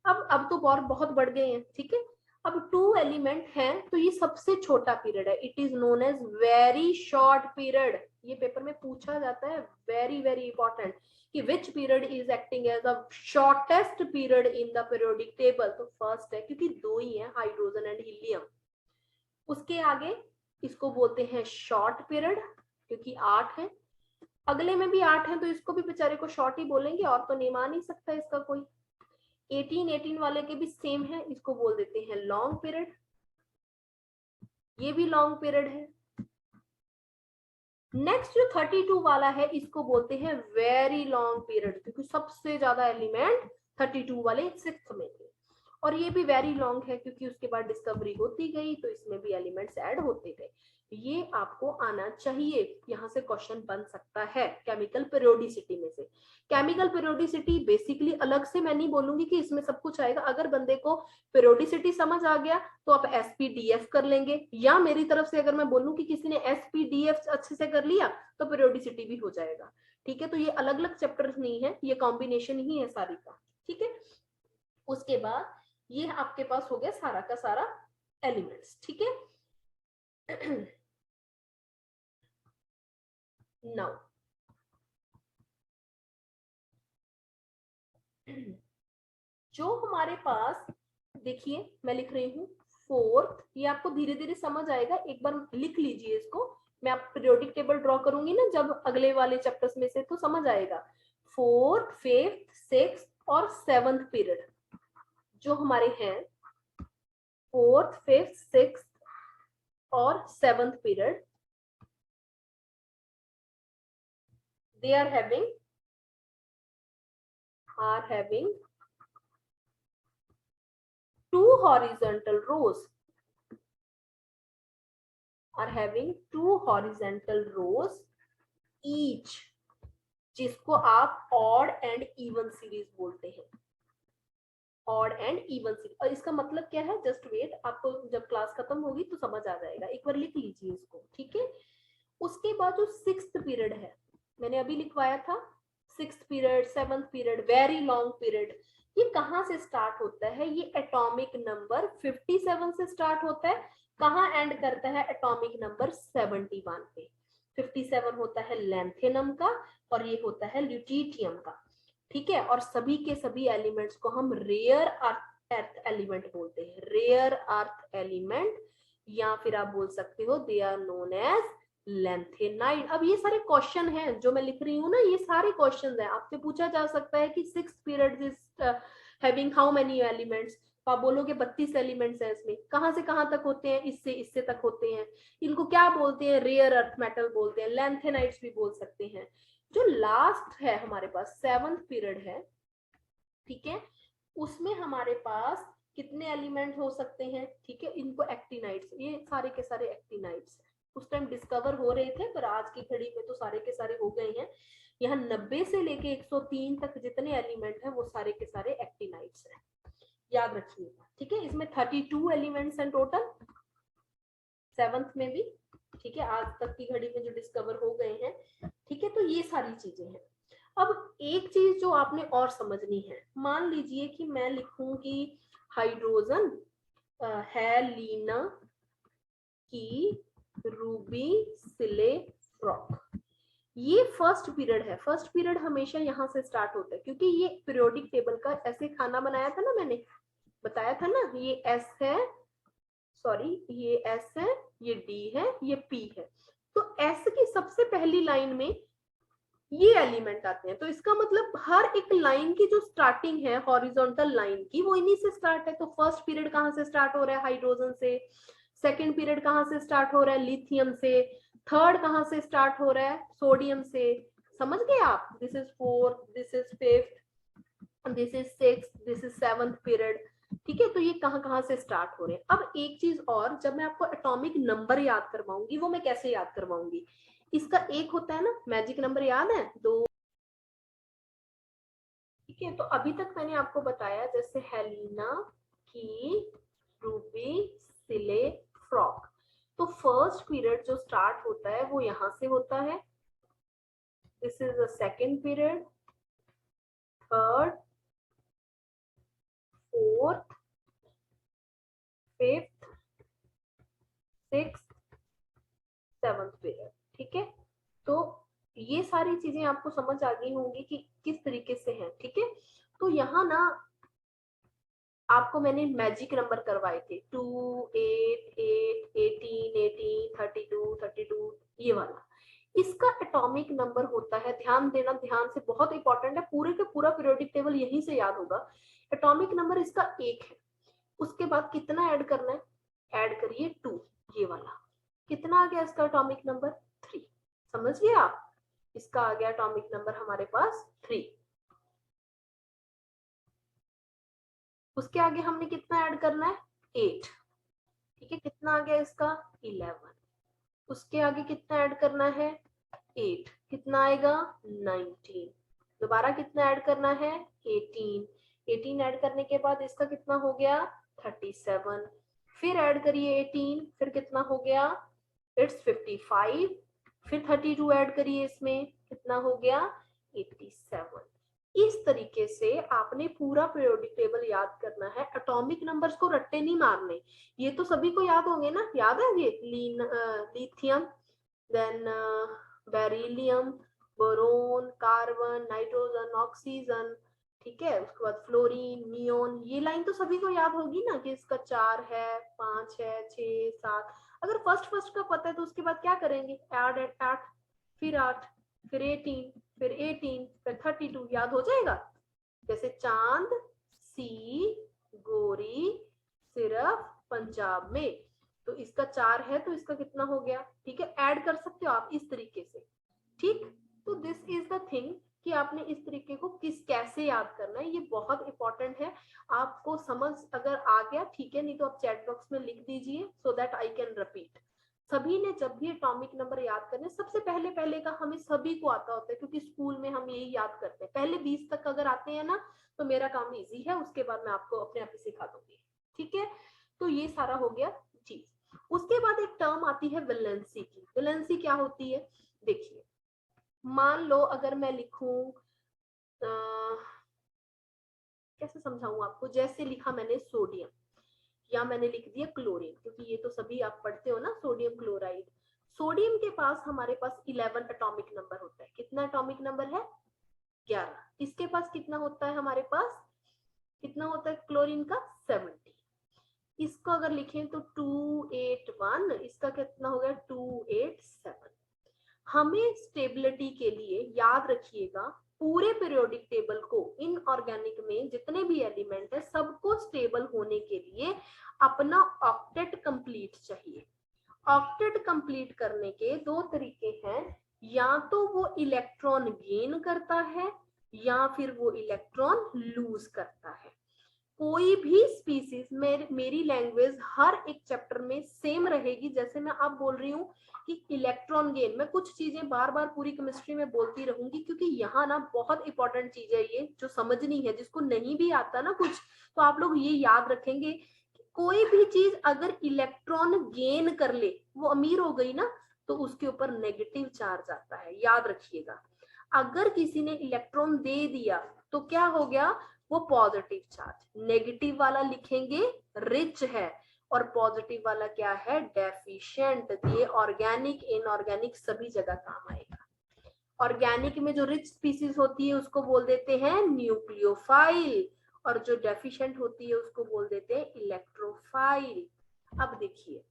Speaker 1: अब तो और बहुत बढ़ गए हैं। ठीक है, अब 2 एलिमेंट हैं तो ये सबसे छोटा पीरियड है, it is known as very short period. ये पेपर में पूछा जाता है, वेरी वेरी इंपॉर्टेंट, कि which period is acting as the shortest period in the periodic table. तो फर्स्ट है, क्योंकि 2 ही है, हाइड्रोजन एंड हीलियम। उसके आगे इसको बोलते हैं शॉर्ट पीरियड, क्योंकि 8 है। अगले में भी 8 है, तो इसको भी बेचारे को शॉर्ट ही बोलेंगे, और तो नेम आ नहीं सकता इसका कोई। 18 वाले के भी सेम है, इसको बोल देते हैं लॉन्ग पीरियड। ये भी लॉन्ग पीरियड है। नेक्स्ट जो 32 वाला है, इसको बोलते हैं वेरी लॉन्ग पीरियड, क्योंकि सबसे ज्यादा एलिमेंट 32 वाले 6th में थे। और ये भी वेरी लॉन्ग है, क्योंकि उसके बाद डिस्कवरी होती गई, तो इसमें भी एलिमेंट्स ऐड होते गए। ये आपको आना चाहिए, यहां से क्वेश्चन बन सकता है केमिकल पीरियोडिसिटी में से। केमिकल पीरियोडिसिटी बेसिकली अलग से मैं नहीं बोलूंगी कि इसमें सब कुछ आएगा। अगर बंदे को पीरियोडिसिटी समझ आ गया तो आप एसपीडीएफ कर लेंगे, या मेरी तरफ से अगर मैं बोलूं कि किसी ने एसपीडीएफ अच्छे से कर लिया तो पीरियोडिसिटी भी हो जाएगा। ठीक है, तो ये अलग अलग चैप्टर्स नहीं है, ये कॉम्बिनेशन ही है सारी का। ठीक है, उसके बाद ये आपके पास हो गया सारा का सारा एलिमेंट्स। ठीक है, नाउ जो हमारे पास, देखिए मैं लिख रही हूँ 4th, ये आपको धीरे धीरे समझ आएगा, एक बार लिख लीजिए इसको। मैं आप पीरियोडिक टेबल ड्रॉ करूंगी ना जब अगले वाले चैप्टर्स में से, तो समझ आएगा। 4th, 5th, 6th और 7th पीरियड जो हमारे हैं, 4th, 5th, 6th और 7th period, they are having 2 horizontal rows, are having 2 horizontal rows each, जिसको आप ऑड एंड इवन सीरीज बोलते हैं। ऑड एंड इवन सीरीज, और इसका मतलब क्या है, जस्ट वेट, आपको जब क्लास खत्म होगी तो समझ आ जाएगा, एक बार लिख लीजिए इसको। ठीक है, उसके बाद जो 6th पीरियड है, मैंने अभी लिखवाया था 6th period, 7th period, very long period. ये कहां से स्टार्ट होता है, ये एटॉमिक नंबर 57 से स्टार्ट होता है। कहां एंड करता है, एटॉमिक नंबर 71 पे। 57 होता है लैंथेनम का, और ये होता है ल्यूटीटियम का। ठीक है, और सभी के सभी एलिमेंट्स को हम रेयर अर्थ एलिमेंट बोलते हैं, रेयर अर्थ एलिमेंट, या फिर आप बोल सकते हो they are known as lanthanide. अब ये सारे क्वेश्चन हैं जो मैं लिख रही हूँ ना, ये सारे क्वेश्चन हैं, आपसे पूछा जा सकता है कि 6th period is having how many elements, तो आप बोलोगे 32 एलिमेंट्स हैं इसमें। कहां से कहां तक होते हैं, इससे इससे तक होते हैं। इनको क्या बोलते हैं, रेयर अर्थ मेटल बोलते हैं, लैंथेनाइड्स भी बोल सकते हैं। जो लास्ट है हमारे पास 7th पीरियड है, ठीक है, उसमें हमारे पास कितने एलिमेंट हो सकते हैं, ठीक है, इनको एक्टिनाइड्स, ये सारे के सारे एक्टिनाइड्स उस टाइम डिस्कवर हो रहे थे, पर आज की घड़ी में तो सारे के सारे हो गए हैं। यहाँ 90 से लेके 103 तक जितने एलिमेंट हैं वो सारे के सारे एक्टिनाइड्स हैं, याद रखिएगा। ठीक है, इसमें 32 एलिमेंट्स हैं टोटल, 7th में भी। ठीक है, आज तक की घड़ी में जो डिस्कवर हो गए हैं। ठीक है, तो ये सारी चीजें हैं। अब एक चीज जो आपने और समझनी है, मान लीजिए कि मैं लिखूंगी हाइड्रोजन है लीना की रूबी सिले फ्रॉक, ये फर्स्ट पीरियड है। फर्स्ट पीरियड हमेशा यहाँ से स्टार्ट होता है, क्योंकि ये पीरियोडिक टेबल का ऐसे खाना बनाया था ना, मैंने बताया था ना, ये एस है, सॉरी ये एस है, ये डी है, ये पी है। तो एस की सबसे पहली लाइन में ये एलिमेंट आते हैं, तो इसका मतलब हर एक लाइन की जो स्टार्टिंग है हॉरिजॉन्टल लाइन की, वो इन्हीं से स्टार्ट है। तो फर्स्ट पीरियड कहां से स्टार्ट हो रहा है, हाइड्रोजन से। सेकंड पीरियड कहां से स्टार्ट हो रहा है, लिथियम से। थर्ड कहां से स्टार्ट हो रहा है, सोडियम से। समझ गए आप, this is 4th, this is 5th, this is 6th, this is 7th period. ठीक है, तो ये कहां कहां से स्टार्ट हो रहे हैं। अब एक चीज और, जब मैं आपको एटॉमिक नंबर याद करवाऊंगी, वो मैं कैसे याद करवाऊंगी, इसका एक होता है ना मैजिक नंबर, याद है, 2। ठीक है, तो अभी तक मैंने आपको बताया, जैसे हेलिना की रूबी सिले फ्रॉक, तो फर्स्ट पीरियड जो स्टार्ट होता है वो यहां से होता है, this is the second period, third, fourth, 5th 6th 7th period. ठीक है, तो ये सारी चीजें आपको समझ आ गई होंगी कि किस तरीके से है। ठीक है, तो यहाँ ना आपको मैंने मैजिक नंबर करवाए थे 2 8 8 18 18 32 32 ये वाला, इसका एटॉमिक नंबर होता है, ध्यान देना ध्यान से, बहुत इंपॉर्टेंट है, पूरे के पूरा पीरियोडिक टेबल यहीं से याद होगा। एटॉमिक नंबर इसका 1 है, उसके बाद कितना ऐड करना है, ऐड करिए 2, ये वाला कितना आ गया इसका एटॉमिक नंबर 3। समझ गए आप, इसका आ गया एटॉमिक नंबर हमारे पास 3। उसके आगे हमने कितना ऐड करना है 8। ठीक है, कितना आ गया इसका 11। उसके आगे कितना ऐड करना है 8, कितना आएगा 19। दोबारा कितना ऐड करना है 18। 18 ऐड करने के बाद इसका कितना हो गया 37। फिर ऐड करिए 18, फिर कितना हो गया इट्स 55। फिर 32 ऐड करिए, इसमें कितना हो गया 87। इस तरीके से आपने पूरा पीरियोडिक टेबल याद करना है। एटॉमिक नंबर्स को रट्टे नहीं मारने, ये तो सभी को याद होंगे ना, याद है ये lithium, then beryllium, boron, carbon, nitrogen, oxygen. ठीक है, उसके बाद फ्लोरीन, नियोन, ये लाइन तो सभी को याद होगी ना कि इसका 4 है, 5 है, 6 7। अगर फर्स्ट का पता है तो उसके बाद क्या करेंगे, ऐड 8, फिर 8, फिर 18, फिर 18, फिर 32, याद हो जाएगा। जैसे चांद सी गोरी सिर्फ पंजाब में, तो इसका 4 है तो इसका कितना हो गया। ठीक है, ऐड कर सकते हो आप इस तरीके से। ठीक, तो दिस इज द थिंग कि आपने इस तरीके को कैसे याद करना है, ये बहुत इंपॉर्टेंट है। आपको समझ अगर आ गया ठीक है, नहीं तो आप चैट बॉक्स में लिख दीजिए so that I can repeat. सभी ने जब भी एटॉमिक नंबर याद करने, सबसे पहले का हमें सभी को आता होता है, क्योंकि स्कूल में हम यही याद करते हैं। पहले 20 तक अगर आते हैं ना तो मेरा काम इजी है, उसके बाद मैं आपको अपने आप ही सिखा दूंगी। ठीक है, तो ये सारा हो गया चीज। उसके बाद एक टर्म आती है वैलेंसी की। वैलेंसी क्या होती है, देखिए मान लो अगर मैं लिखूं कैसे समझाऊं आपको, जैसे लिखा मैंने सोडियम या मैंने लिख दिया क्लोरीन, क्योंकि ये तो सभी आप पढ़ते हो ना, सोडियम क्लोराइड। सोडियम के पास हमारे पास 11 एटॉमिक नंबर होता है। कितना एटॉमिक नंबर है 11। इसके पास कितना होता है, हमारे पास कितना होता है क्लोरीन का 70। इसको अगर लिखें तो 281, इसका कितना हो गया 287। हमें स्टेबिलिटी के लिए याद रखिएगा, पूरे पीरियोडिक टेबल को इनऑर्गेनिक में जितने भी एलिमेंट है सबको स्टेबल होने के लिए अपना ऑक्टेट कंप्लीट चाहिए। ऑक्टेट कंप्लीट करने के दो तरीके हैं, या तो वो इलेक्ट्रॉन गेन करता है या फिर वो इलेक्ट्रॉन लूज करता है। कोई भी स्पीसीज में, मेरी लैंग्वेज हर एक चैप्टर में सेम रहेगी। जैसे मैं अब बोल रही हूँ कि इलेक्ट्रॉन गेन, मैं कुछ चीजें बार बार पूरी केमिस्ट्री में बोलती रहूंगी, क्योंकि यहाँ ना बहुत इंपॉर्टेंट चीज है ये जो समझनी है। जिसको नहीं भी आता ना कुछ, तो आप लोग ये याद रखेंगे कि कोई भी चीज अगर इलेक्ट्रॉन गेन कर ले, वो अमीर हो गई ना, तो उसके ऊपर नेगेटिव चार्ज आता है, याद रखिएगा। अगर किसी ने इलेक्ट्रॉन दे दिया तो क्या हो गया, वो पॉजिटिव चार्ज। नेगेटिव वाला लिखेंगे रिच है, और पॉजिटिव वाला क्या है डेफिशिएंट। ये ऑर्गेनिक इनऑर्गेनिक सभी जगह काम आएगा। ऑर्गेनिक में जो रिच स्पीसीज होती है उसको बोल देते हैं न्यूक्लियोफाइल, और जो डेफिशिएंट होती है उसको बोल देते हैं इलेक्ट्रोफाइल। अब देखिए,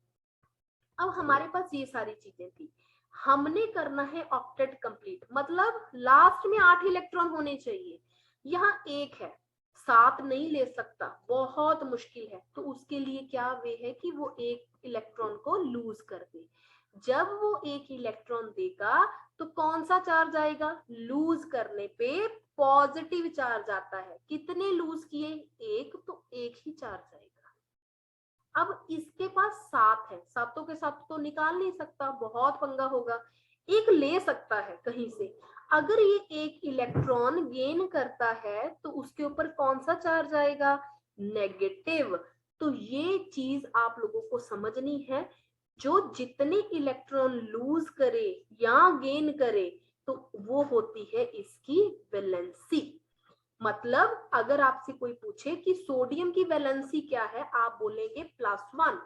Speaker 1: अब हमारे पास ये सारी चीजें थी, हमने करना है ऑक्टेट कंप्लीट, मतलब लास्ट में 8 इलेक्ट्रॉन होने चाहिए। यहाँ 1 है, 7 नहीं ले सकता, बहुत मुश्किल है। तो उसके लिए क्या वे है कि वो 1 इलेक्ट्रॉन को लूज कर दे। जब वो 1 इलेक्ट्रॉन देगा तो कौन सा चार्ज आएगा, लूज करने पे पॉजिटिव चार्ज आता है। कितने लूज किए, 1, तो 1 ही चार्ज आएगा। अब इसके पास 7 है, सातों के साथ तो निकाल नहीं सकता, बहुत पंगा होगा। एक ले सकता है कहीं से। अगर ये 1 इलेक्ट्रॉन गेन करता है तो उसके ऊपर कौन सा चार्ज आएगा, नेगेटिव। तो ये चीज आप लोगों को समझनी है, जो जितने इलेक्ट्रॉन लूज करे या गेन करे तो वो होती है इसकी वैलेंसी। मतलब अगर आपसे कोई पूछे कि सोडियम की वैलेंसी क्या है, आप बोलेंगे +1।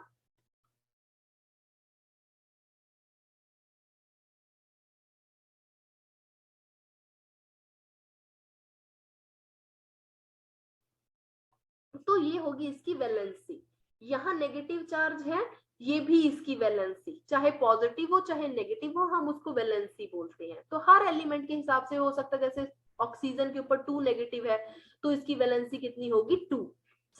Speaker 1: तो ये होगी इसकी वैलेंसी। यहाँ नेगेटिव चार्ज है, ये भी इसकी वैलेंसी, चाहे पॉजिटिव हो चाहे नेगेटिव हो, हम उसको वैलेंसी बोलते हैं। तो हर एलिमेंट के हिसाब से हो सकता है, जैसे ऑक्सीजन के ऊपर 2 नेगेटिव है तो इसकी वैलेंसी कितनी होगी 2।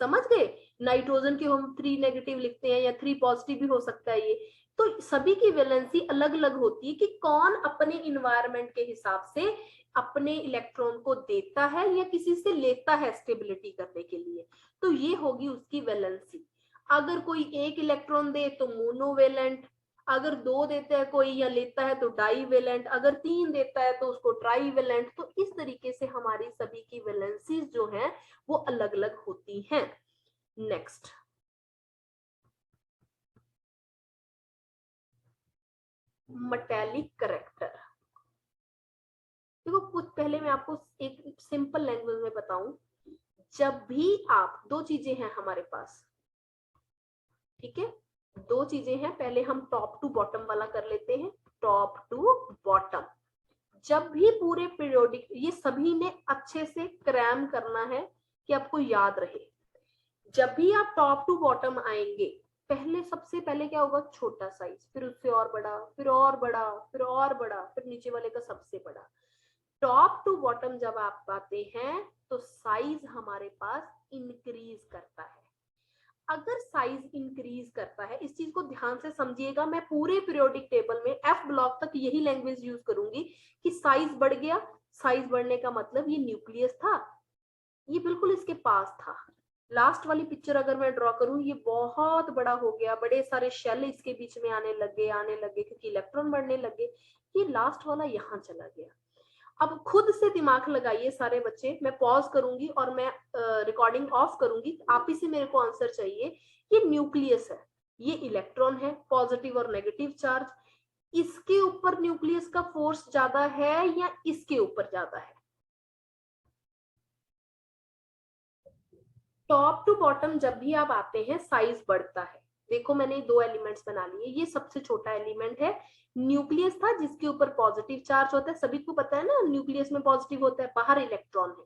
Speaker 1: समझ गए? नाइट्रोजन के हम 3 नेगेटिव लिखते हैं या 3 पॉजिटिव भी हो सकता है ये। तो सभी की वैलेंसी अलग अलग होती है कि कौन अपने इन्वायरमेंट के हिसाब से अपने इलेक्ट्रॉन को देता है या किसी से लेता है स्टेबिलिटी करने के लिए। तो ये होगी उसकी वैलेंसी। अगर कोई एक इलेक्ट्रॉन दे तो मोनोवेलेंट, अगर 2 देता है कोई या लेता है तो डाईवेलेंट, अगर 3 देता है तो उसको ट्राईवेलेंट। तो इस तरीके से हमारी सभी की वैलेंसीज जो है वो अलग अलग होती हैं। Next, metallic character. देखो कुछ पहले मैं आपको एक सिंपल लैंग्वेज में बताऊं। जब भी आप, 2 चीजें हैं हमारे पास, ठीक है, 2 चीजें हैं। पहले हम टॉप टू बॉटम वाला कर लेते हैं, टॉप टू बॉटम। जब भी पूरे पीरियोडिक, ये सभी ने अच्छे से क्रैम करना है कि आपको याद रहे। जब भी आप टॉप टू बॉटम आएंगे, पहले सबसे पहले क्या होगा, छोटा साइज, फिर उससे और बड़ा, फिर और बड़ा, फिर और बड़ा, फिर नीचे वाले का सबसे बड़ा। टॉप टू बॉटम जब आप आते हैं तो साइज हमारे पास इंक्रीज करता है। अगर साइज इंक्रीज करता है, इस चीज को ध्यान से समझिएगा, मैं पूरे पीरियोडिक टेबल में एफ ब्लॉक तक यही लैंग्वेज यूज करूंगी कि साइज बढ़ गया। साइज बढ़ने का मतलब ये न्यूक्लियस था, ये बिल्कुल इसके पास था। लास्ट वाली पिक्चर अगर मैं ड्रॉ करूं, ये बहुत बड़ा हो गया, बड़े सारे शेल इसके बीच में आने लगे क्योंकि इलेक्ट्रॉन बढ़ने लगे। ये लास्ट वाला यहाँ चला गया। अब खुद से दिमाग लगाइए सारे बच्चे, मैं पॉज करूंगी और मैं रिकॉर्डिंग ऑफ करूंगी, आप ही से मेरे को आंसर चाहिए। ये न्यूक्लियस है, ये इलेक्ट्रॉन है, पॉजिटिव और नेगेटिव चार्ज। इसके ऊपर न्यूक्लियस का फोर्स ज्यादा है या इसके ऊपर ज्यादा है? टॉप टू बॉटम जब भी आप आते हैं साइज बढ़ता है। देखो मैंने 2 एलिमेंट्स बना लिए, ये सबसे छोटा एलिमेंट है, न्यूक्लियस था जिसके ऊपर पॉजिटिव चार्ज होता है। सभी को पता है ना, न्यूक्लियस में पॉजिटिव होता है, बाहर इलेक्ट्रॉन है।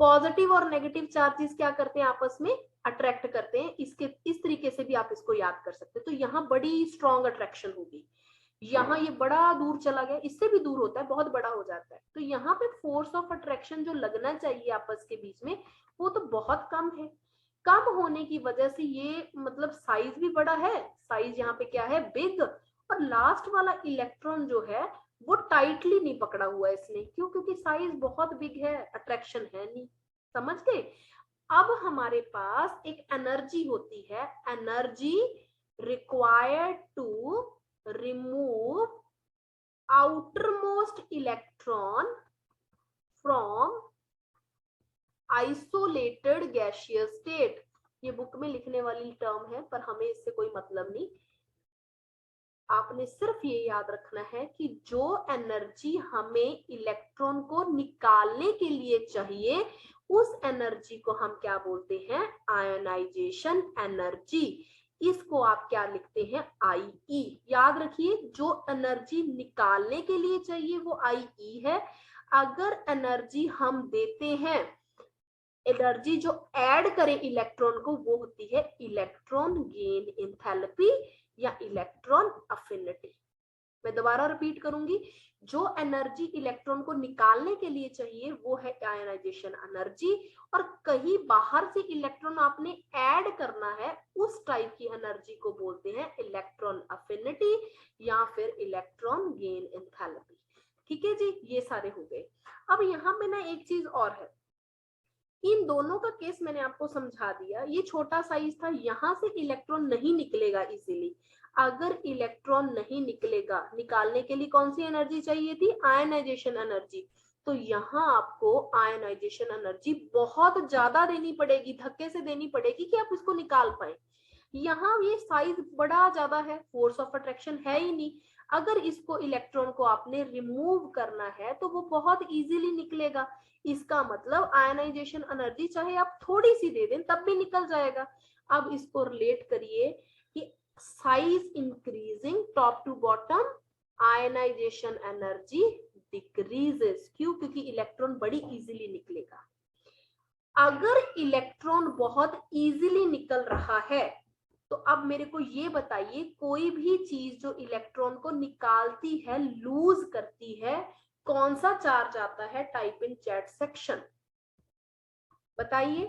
Speaker 1: पॉजिटिव और नेगेटिव चार्जेस क्या करते हैं, आपस में अट्रैक्ट करते हैं। इसके इस तरीके से भी आप इसको याद कर सकते हैं। तो यहाँ बड़ी स्ट्रॉन्ग अट्रैक्शन होगी। यहाँ ये बड़ा दूर चला गया, इससे भी दूर होता है, बहुत बड़ा हो जाता है। तो यहाँ पे फोर्स ऑफ अट्रैक्शन जो लगना चाहिए आपस के बीच में, वो तो बहुत कम है। कम होने की वजह से ये मतलब साइज भी बड़ा है, साइज यहाँ पे क्या है, बिग। और लास्ट वाला इलेक्ट्रॉन जो है वो टाइटली नहीं पकड़ा हुआ है इसने, क्यों? क्योंकि साइज बहुत बिग है, अट्रैक्शन है नहीं। समझ गए? अब हमारे पास एक एनर्जी होती है, energy required to remove outermost electron from isolated gaseous state। ये बुक में लिखने वाली टर्म है पर हमें इससे कोई मतलब नहीं। आपने सिर्फ ये याद रखना है कि जो एनर्जी हमें इलेक्ट्रॉन को निकालने के लिए चाहिए, उस एनर्जी को हम क्या बोलते हैं, आयोनाइजेशन एनर्जी। इसको आप क्या लिखते हैं, IE। याद रखिए, जो एनर्जी निकालने के लिए चाहिए वो IE है। अगर एनर्जी हम देते हैं, एनर्जी जो ऐड करे इलेक्ट्रॉन को, वो होती है इलेक्ट्रॉन गेन एंथैल्पी या इलेक्ट्रॉन अफिनिटी। मैं दोबारा रिपीट करूंगी, जो एनर्जी इलेक्ट्रॉन को निकालने के लिए चाहिए वो है आयोनाइजेशन एनर्जी, और कहीं बाहर से इलेक्ट्रॉन आपने ऐड करना है, उस टाइप की एनर्जी को बोलते हैं इलेक्ट्रॉन अफिनिटी या फिर इलेक्ट्रॉन गेन एंथैल्पी। ठीक है जी, ये सारे हो गए। अब यहाँ पे ना एक चीज और है, इन दोनों का केस मैंने आपको समझा दिया। ये छोटा साइज था, यहाँ से इलेक्ट्रॉन नहीं निकलेगा इजीली। अगर इलेक्ट्रॉन नहीं निकलेगा, निकालने के लिए कौन सी एनर्जी चाहिए थी, आयनाइजेशन एनर्जी। तो यहाँ आपको आयनाइजेशन एनर्जी बहुत ज्यादा देनी पड़ेगी, धक्के से देनी पड़ेगी कि आप इसको निकाल पाए। यहाँ ये साइज बड़ा ज्यादा है, फोर्स ऑफ अट्रैक्शन है ही नहीं। अगर इसको इलेक्ट्रॉन को आपने रिमूव करना है तो वो बहुत इजीली निकलेगा। इसका मतलब आयनाइजेशन एनर्जी चाहे आप थोड़ी सी दे दें तब भी निकल जाएगा। अब इसको रिलेट करिए कि size increasing top to bottom, ionization energy decreases. क्यों? क्योंकि इलेक्ट्रॉन बड़ी इजीली निकलेगा। अगर इलेक्ट्रॉन बहुत इजीली निकल रहा है तो अब मेरे को ये बताइए, कोई भी चीज जो इलेक्ट्रॉन को निकालती है, लूज करती है, कौन सा चार्ज आता है? Type in chat section. बताइए,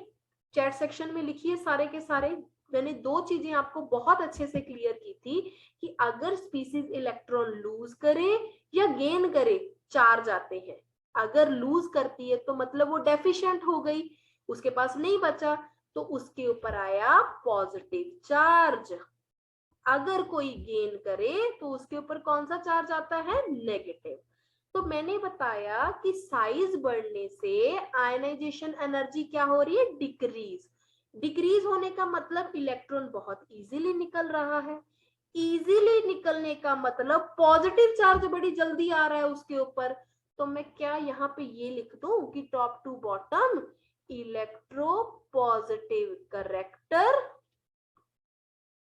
Speaker 1: चैट सेक्शन में लिखिए सारे के सारे। मैंने दो चीजें आपको बहुत अच्छे से क्लियर की थी कि अगर स्पीसीज इलेक्ट्रॉन लूज करे या गेन करे, चार्ज आते हैं। अगर लूज करती है तो मतलब वो डेफिशिएंट हो गई, उसके पास नहीं बचा, तो उसके ऊपर आया पॉजिटिव चार्ज। अगर कोई गेन करे तो उसके ऊपर कौन सा चार्ज आता है? नेगेटिव। तो मैंने बताया कि साइज बढ़ने से आयनाइजेशन एनर्जी क्या हो रही है? डिक्रीज। डिक्रीज होने का मतलब इलेक्ट्रॉन बहुत इजीली निकल रहा है। इजीली निकलने का मतलब पॉजिटिव चार्ज बड़ी जल्दी आ रहा है उसके ऊपर। तो मैं क्या यहाँ पे ये लिख दूं कि top to bottom electropositive character,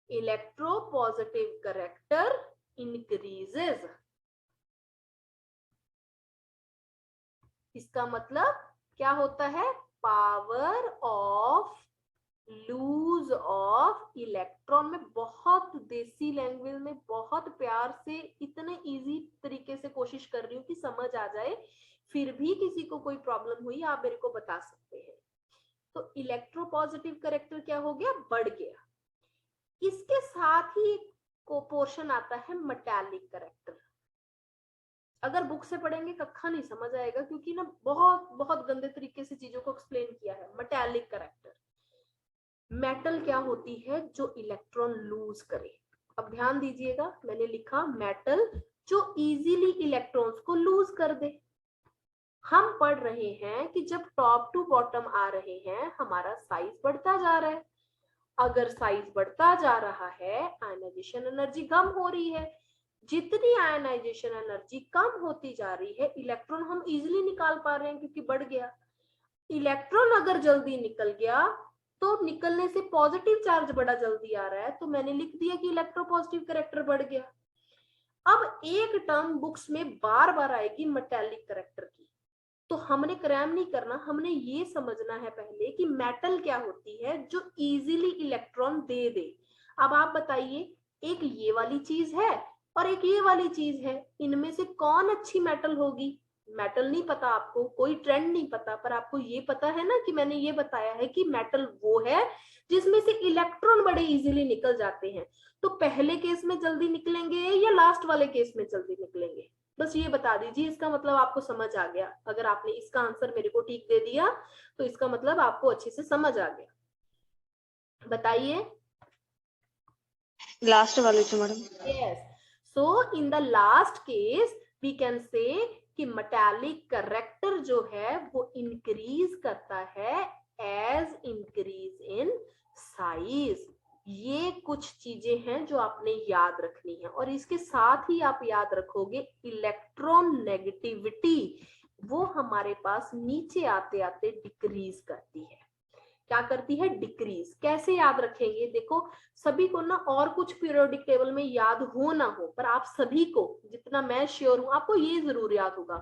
Speaker 1: electropositive character increases. इसका मतलब क्या होता है? Power of lose of electron. में बहुत देसी लैंग्वेज में बहुत प्यार से इतने इजी तरीके से कोशिश कर रही हूँ कि समझ आ जाए। फिर भी किसी को कोई प्रॉब्लम हुई आप मेरे को बता सकते हैं। तो इलेक्ट्रोपॉजिटिव करेक्टर क्या हो गया? बढ़ गया। इसके साथ ही को पोर्शन आता है मेटालिक करेक्टर। अगर बुक से पढ़ेंगे कक्षा नहीं समझ आएगा, क्योंकि ना बहुत बहुत गंदे तरीके से चीजों को एक्सप्लेन किया है। मेटालिक करेक्टर, मेटल क्या होती है? जो इलेक्ट्रॉन लूज करे। अब ध्यान दीजिएगा, मैंने लिखा मेटल जो इजीली इलेक्ट्रॉन्स को लूज कर दे। हम पढ़ रहे हैं कि जब टॉप टू बॉटम आ रहे हैं हमारा साइज बढ़ता जा रहा है। अगर साइज बढ़ता जा रहा है, आयनाइजेशन एनर्जी कम हो रही है। जितनी आयनाइजेशन एनर्जी कम होती जा रही है, इलेक्ट्रॉन हम इजीली निकाल पा रहे हैं क्योंकि बढ़ गया। इलेक्ट्रॉन अगर जल्दी निकल गया तो निकलने से पॉजिटिव चार्ज बड़ा जल्दी आ रहा है, तो मैंने लिख दिया कि इलेक्ट्रोपॉजिटिव करेक्टर बढ़ गया। अब एक टर्म बुक्स में बार बार आएगी मेटालिक करेक्टर की, तो हमने क्रैम नहीं करना, हमने ये समझना है पहले कि मेटल क्या होती है जो इजीली इलेक्ट्रॉन दे दे। अब आप बताइए, एक ये वाली चीज है और एक ये वाली चीज है, इनमें से कौन अच्छी मेटल होगी? मेटल नहीं पता आपको, कोई ट्रेंड नहीं पता, पर आपको ये पता है ना कि मैंने ये बताया है कि मेटल वो है जिसमें से इलेक्ट्रॉन बड़े इजीली निकल जाते हैं। तो पहले केस में जल्दी निकलेंगे या लास्ट वाले केस में जल्दी निकलेंगे? बस ये बता दीजिए, इसका मतलब आपको समझ आ गया। अगर आपने इसका आंसर मेरे को ठीक दे दिया तो इसका मतलब आपको अच्छे से समझ आ गया। बताइए।
Speaker 2: लास्ट वाले से madam.
Speaker 1: Yes, so in the last case we can say कि मेटालिक करेक्टर जो है वो इंक्रीज करता है एज इंक्रीज इन साइज। ये कुछ चीजें हैं जो आपने याद रखनी है, और इसके साथ ही आप याद रखोगे इलेक्ट्रॉन नेगेटिविटी वो हमारे पास नीचे आते आते डिक्रीज करती है। क्या करती है? डिक्रीज। कैसे याद रखेंगे? देखो, सभी को ना और कुछ पीरियोडिक टेबल में याद हो ना हो, पर आप सभी को जितना मैं श्योर हूं आपको ये जरूर याद होगा,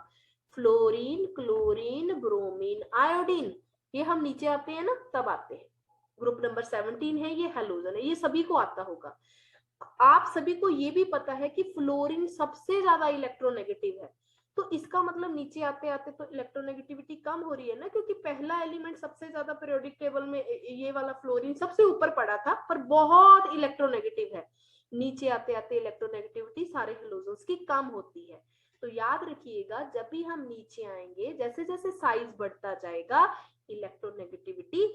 Speaker 1: फ्लोरीन, क्लोरीन, ब्रोमीन, आयोडीन, ये हम नीचे आते हैं ना तब आते हैं। ग्रुप नंबर 17 है, ये हेलोजन है, ये सभी को आता होगा। आप सभी को ये भी पता है कि फ्लोरीन सबसे ज्यादा इलेक्ट्रोनेगेटिव है, तो इसका मतलब नीचे आते आते तो इलेक्ट्रोनेगेटिविटी कम हो रही है ना, क्योंकि पहला एलिमेंट सबसे ज्यादा पीरियोडिक टेबल में ये वाला फ्लोरीन सबसे ऊपर पड़ा था, पर बहुत इलेक्ट्रोनेगेटिव है। नीचे आते आते इलेक्ट्रोनेगेटिविटी सारे हेलोजन्स की कम होती है। तो याद रखिएगा, जब भी हम नीचे आएंगे, जैसे जैसे साइज बढ़ता जाएगा इलेक्ट्रोनेगेटिविटी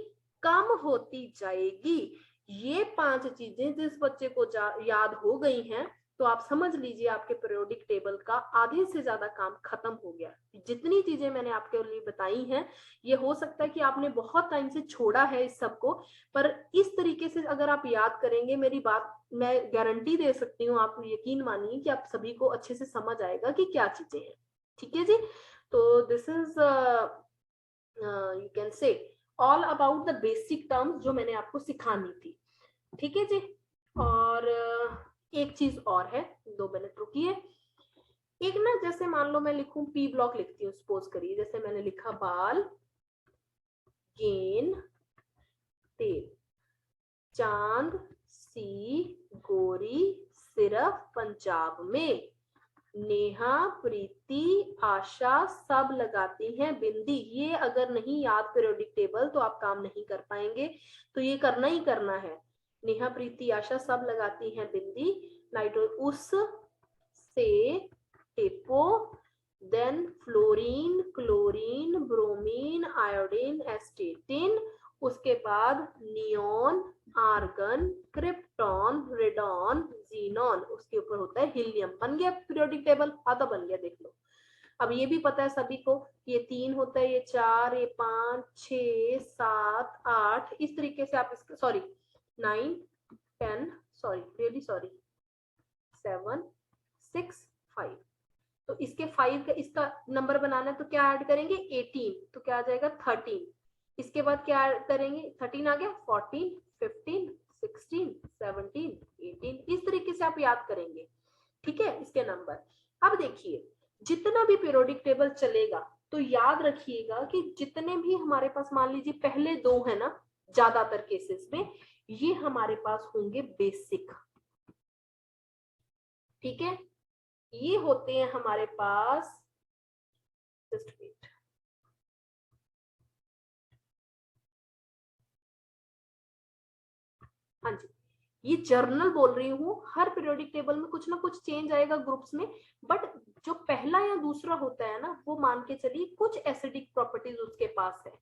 Speaker 1: कम होती जाएगी। ये 5 चीजें जिस बच्चे को याद हो गई हैं, तो आप समझ लीजिए आपके पीरियोडिक टेबल का आधे से ज्यादा काम खत्म हो गया। जितनी चीजें मैंने आपके लिए बताई हैं, ये हो सकता है कि आपने बहुत टाइम से छोड़ा है इस सबको, पर इस तरीके से अगर आप याद करेंगे, मेरी बात मैं गारंटी दे सकती हूँ, आप यकीन मानिए कि आप सभी को अच्छे से समझ आएगा कि क्या चीजें हैं। ठीक है जी। तो this is you can say all about the basic terms जो मैंने आपको सिखानी थी, ठीक है जी। और एक चीज और है, 2 मिनट रुकिए। एक ना, जैसे मान लो मैं लिखूं पी ब्लॉक लिखती हूँ, सपोज करिए, जैसे मैंने लिखा बाल, गेन, तेल, चांद, सी, गोरी, सिर्फ पंजाब में, नेहा, प्रीति, आशा सब लगाती हैं बिंदी। ये अगर नहीं याद पीरियोडिक टेबल तो आप काम नहीं कर पाएंगे, तो ये करना ही करना है। नेहा, प्रीति, आशा सब लगाती हैं बिंदी, नाइट्रो उस से टेपो, then fluorine, chlorine, bromine, iodine, astatine, उसके बाद neon, argon, krypton, radon, xenon, उसके ऊपर होता है हीलियम। बन गया पीरियोडिक टेबल, आधा बन गया, देख लो। अब ये भी पता है सभी को, ये 3 होता है, ये 4, ये 5, 6, 7, 8, इस तरीके से आप इसका, सॉरी 9, 10, सॉरी रियली सॉरी 7, 6, 5, तो इसके 5 का इसका नंबर बनाना है, तो क्या ऐड करेंगे 18, तो क्या आ जाएगा 13। इसके बाद क्या ऐड करेंगे, 13 आ गया, 14, 15, 16, 17, 18, इस तरीके से आप याद करेंगे, ठीक है, इसके नंबर। अब देखिए, जितना भी पीरियोडिक टेबल चलेगा तो याद रखिएगा कि जितने भी हमारे पास, मान लीजिए पहले 2 है ना, ज्यादातर केसेस में ये हमारे पास होंगे बेसिक, ठीक है, ये होते हैं हमारे पास, जस्ट वेट, हाँ जी, ये जर्नल बोल रही हूँ, हर पीरियोडिक टेबल में कुछ ना कुछ चेंज आएगा ग्रुप्स में, बट जो पहला या दूसरा होता है ना, वो मान के चलिए कुछ एसिडिक प्रॉपर्टीज उसके पास है।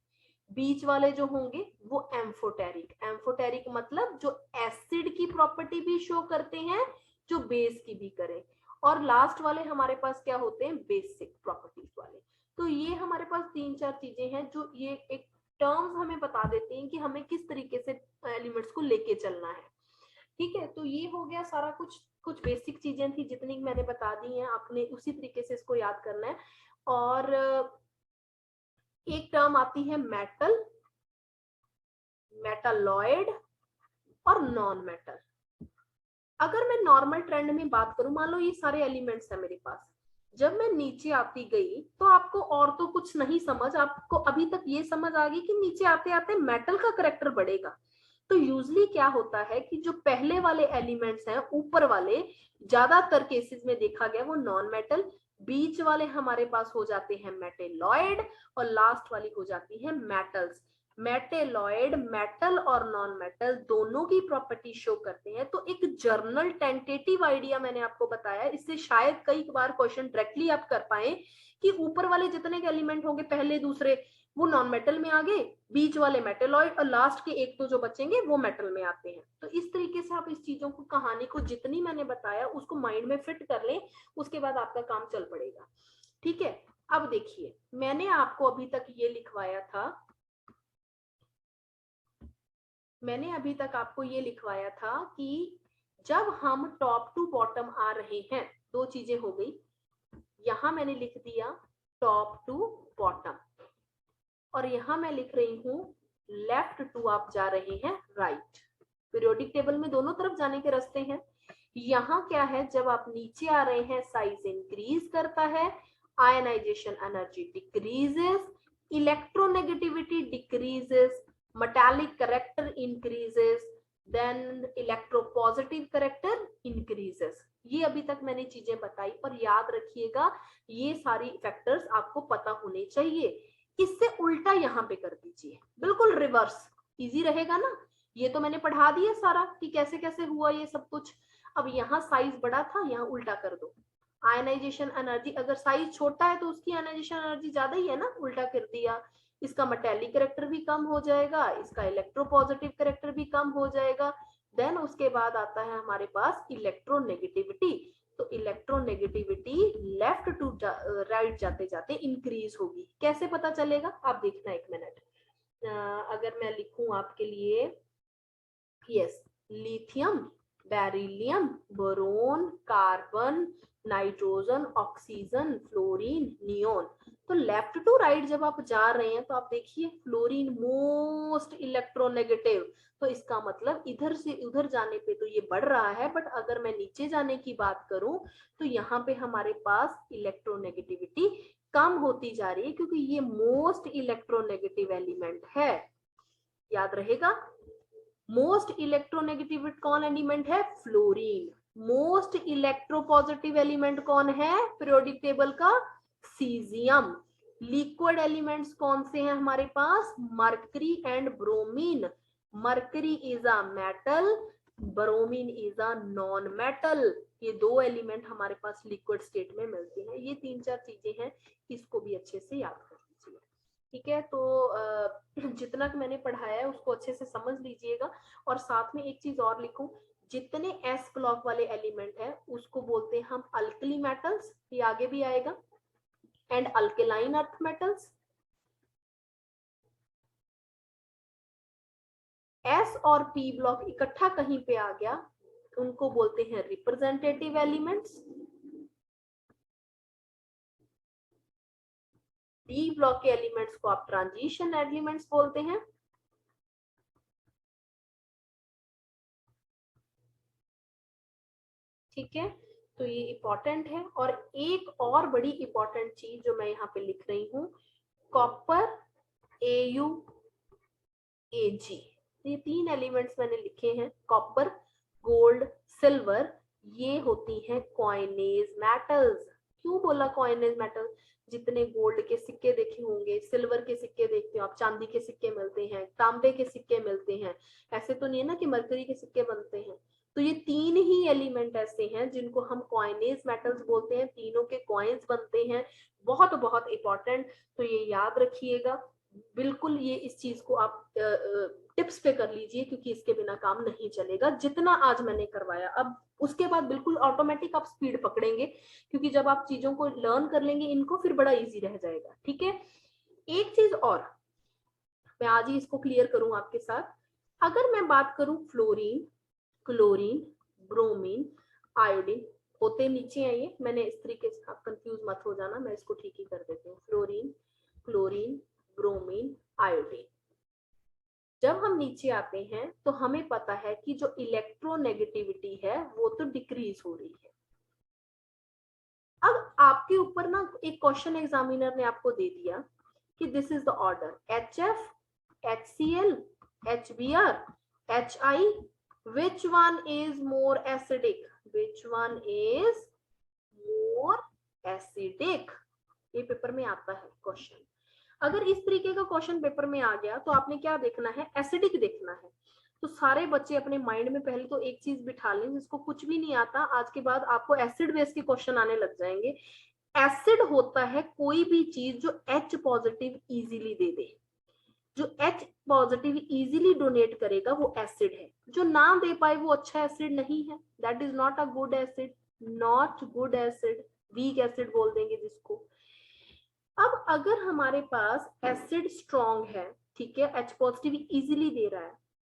Speaker 1: बीच वाले जो होंगे वो एम्फोटेरिक, एम्फोटेरिक मतलब जो एसिड की प्रॉपर्टी भी शो करते हैं, जो बेस की भी करें। और लास्ट वाले हमारे पास क्या होते हैं, बेसिक प्रॉपर्टीज वाले। तो ये हमारे पास 3-4 चीजें हैं जो ये एक टर्म्स हमें बता देती हैं कि हमें किस तरीके से एलिमेंट्स को लेके चलना है, ठीक है। तो ये हो गया सारा कुछ, कुछ बेसिक चीजें थी जितनी मैंने बता दी हैं, आपने उसी तरीके से इसको याद करना है। और एक टर्म आती है मेटल, मेटालॉइड और नॉन मेटल। अगर मैं नॉर्मल ट्रेंड में बात करूं, मान लो ये सारे एलिमेंट्स है मेरे पास, जब मैं नीचे आती गई तो आपको और तो कुछ नहीं समझ, आपको अभी तक ये समझ आ गई कि नीचे आते आते मेटल का करेक्टर बढ़ेगा। तो यूजली क्या होता है कि जो पहले वाले एलिमेंट्स हैं, ऊपर वाले, ज्यादातर केसेस में देखा गया वो नॉन मेटल, बीच वाले हमारे पास हो जाते हैं मेटेलॉइड, और लास्ट वाली हो जाती है मेटल्स। मेटेलॉइड मेटल और नॉन मेटल दोनों की प्रॉपर्टी शो करते हैं। तो एक जर्नल टेंटेटिव आइडिया मैंने आपको बताया, इससे शायद कई बार क्वेश्चन डायरेक्टली आप कर पाए कि ऊपर वाले जितने के एलिमेंट होंगे पहले दूसरे, वो नॉन मेटल में आ गए, बीच वाले मेटेलॉइड, और लास्ट के एक तो जो बचेंगे वो मेटल में आते हैं। तो इस तरीके से आप इस चीजों को, कहानी को जितनी मैंने बताया उसको माइंड में फिट कर लें, उसके बाद आपका काम चल पड़ेगा, ठीक है। अब देखिए, मैंने आपको अभी तक ये लिखवाया था, मैंने अभी तक आपको ये लिखवाया था कि जब हम टॉप टू बॉटम आ रहे हैं, 2 चीजें हो गई, यहां मैंने लिख दिया टॉप टू बॉटम, और यहां मैं लिख रही हूं लेफ्ट टू आप जा रहे हैं राइट। पीरियोडिक टेबल में दोनों तरफ जाने के रास्ते हैं। यहां क्या है, जब आप नीचे आ रहे हैं साइज इंक्रीज करता है, ionization energy decreases, electronegativity decreases, metallic character increases, then electropositive character increases। ये अभी तक मैंने चीजें बताई, और याद रखिएगा ये सारी फैक्टर्स आपको पता होने चाहिए। इससे उल्टा यहाँ पे कर दीजिए, बिल्कुल रिवर्स, इजी रहेगा ना। ये तो मैंने पढ़ा दिया सारा कि कैसे कैसे हुआ ये सब कुछ। अब यहाँ साइज बड़ा था, यहाँ उल्टा कर दो। आयनाइजेशन एनर्जी, अगर साइज छोटा है तो उसकी आयनाइजेशन एनर्जी ज्यादा ही है ना, उल्टा कर दिया। इसका मेटेलिक करेक्टर भी कम हो जाएगा, इसका इलेक्ट्रोपॉजिटिव करेक्टर भी कम हो जाएगा। देन उसके बाद आता है हमारे पास इलेक्ट्रोनेगेटिविटी। तो इलेक्ट्रोनेगेटिविटी लेफ्ट टू राइट जाते जाते इंक्रीज होगी। कैसे पता चलेगा, आप देखना 1 मिनट। अगर मैं लिखूं आपके लिए, yes, lithium beryllium, boron, carbon, nitrogen, oxygen, fluorine, neon. तो लेफ्ट टू राइट जब आप जा रहे हैं तो आप देखिए फ्लोरीन मोस्ट इलेक्ट्रोनेगेटिव, तो इसका मतलब इधर से उधर जाने पे तो ये बढ़ रहा है, बट अगर मैं नीचे जाने की बात करूं तो यहाँ पे हमारे पास इलेक्ट्रोनेगेटिविटी कम होती जा रही है, क्योंकि ये मोस्ट इलेक्ट्रोनेगेटिव एलिमेंट है। याद रहेगा, मोस्ट इलेक्ट्रोनेगेटिव कौन एलिमेंट है? फ्लोरीन। मोस्ट इलेक्ट्रोपॉजिटिव एलिमेंट कौन है पीरियोडिक टेबल का? सीजियम। लिक्विड एलिमेंट्स कौन से हैं हमारे पास? Mercury and bromine. Mercury is a metal, bromine is a non metal. ये दो एलिमेंट हमारे पास लिक्विड स्टेट में मिलते हैं। ये 3-4 चीजें हैं, इसको भी अच्छे से याद कर लीजिए। ठीक है, तो जितना मैंने पढ़ाया है उसको अच्छे से समझ लीजिएगा। और साथ में एक चीज और लिखूं, जितने एस ब्लॉक वाले एलिमेंट है उसको बोलते हैं हम अल्कली मेटल्स, ये आगे भी आएगा, and alkaline earth metals. S और पी ब्लॉक इकट्ठा कहीं पे आ गया उनको बोलते हैं रिप्रेजेंटेटिव एलिमेंट्स। डी ब्लॉक के एलिमेंट्स को आप ट्रांजिशन एलिमेंट्स बोलते हैं। ठीक है, तो ये इंपॉर्टेंट है। और एक और बड़ी इंपॉर्टेंट चीज जो मैं यहाँ पे लिख रही हूँ, कॉपर, एयू, एजी, ये 3 एलिमेंट्स मैंने लिखे हैं, कॉपर, गोल्ड, सिल्वर, ये होती हैं कॉइनेज मेटल्स। क्यों बोला कॉइनेज मेटल? जितने गोल्ड के सिक्के देखे होंगे, सिल्वर के सिक्के देखते हो आप, चांदी के सिक्के मिलते हैं, तांबे के सिक्के मिलते हैं, ऐसे तो नहीं है ना कि मरकरी के सिक्के बनते हैं। तो ये 3 ही एलिमेंट ऐसे हैं जिनको हम कॉइनेज मेटल्स बोलते हैं, तीनों के कॉइन्स बनते हैं। बहुत बहुत इंपॉर्टेंट, तो ये याद रखिएगा बिल्कुल। ये इस चीज को आप टिप्स पे कर लीजिए, क्योंकि इसके बिना काम नहीं चलेगा जितना आज मैंने करवाया। अब उसके बाद बिल्कुल ऑटोमेटिक आप स्पीड पकड़ेंगे, क्योंकि जब आप चीजों को लर्न कर लेंगे इनको, फिर बड़ा इजी रह जाएगा। ठीक है, एक चीज और मैं आज ही इसको क्लियर करूं आपके साथ। अगर मैं बात करूं फ्लोरीन, क्लोरीन, ब्रोमीन, आयोडीन, होते नीचे आइए, मैंने इस तरीके से, आप कंफ्यूज मत हो जाना, मैं इसको ठीक ही कर देती हूँ। Fluorine, chlorine, bromine, iodine. जब हम नीचे आते हैं तो हमें पता है कि जो इलेक्ट्रोनेगेटिविटी है वो तो डिक्रीज हो रही है। अब आपके ऊपर ना एक क्वेश्चन एग्जामिनर ने आपको दे दिया कि this is the order, HF, HCl, HBr, HI, which one is more acidic? Which one is more acidic? ये पेपर में आता है क्वेश्चन। अगर इस तरीके का क्वेश्चन पेपर में आ गया तो आपने क्या देखना है? एसिडिक देखना है। तो सारे बच्चे अपने माइंड में पहले तो एक चीज बिठा लें, जिसको कुछ भी नहीं आता, आज के बाद आपको एसिड बेस के क्वेश्चन आने लग जाएंगे। एसिड होता है कोई भी चीज जो H पॉजिटिव इजीली दे दे। जो H पॉजिटिव इजीली डोनेट करेगा वो एसिड है। जो ना दे पाए वो अच्छा एसिड नहीं है, that is not a good acid, not good acid, weak acid बोल देंगे जिसको। अब अगर हमारे पास एसिड स्ट्रॉन्ग है, ठीक है, H पॉजिटिव इजीली दे रहा है,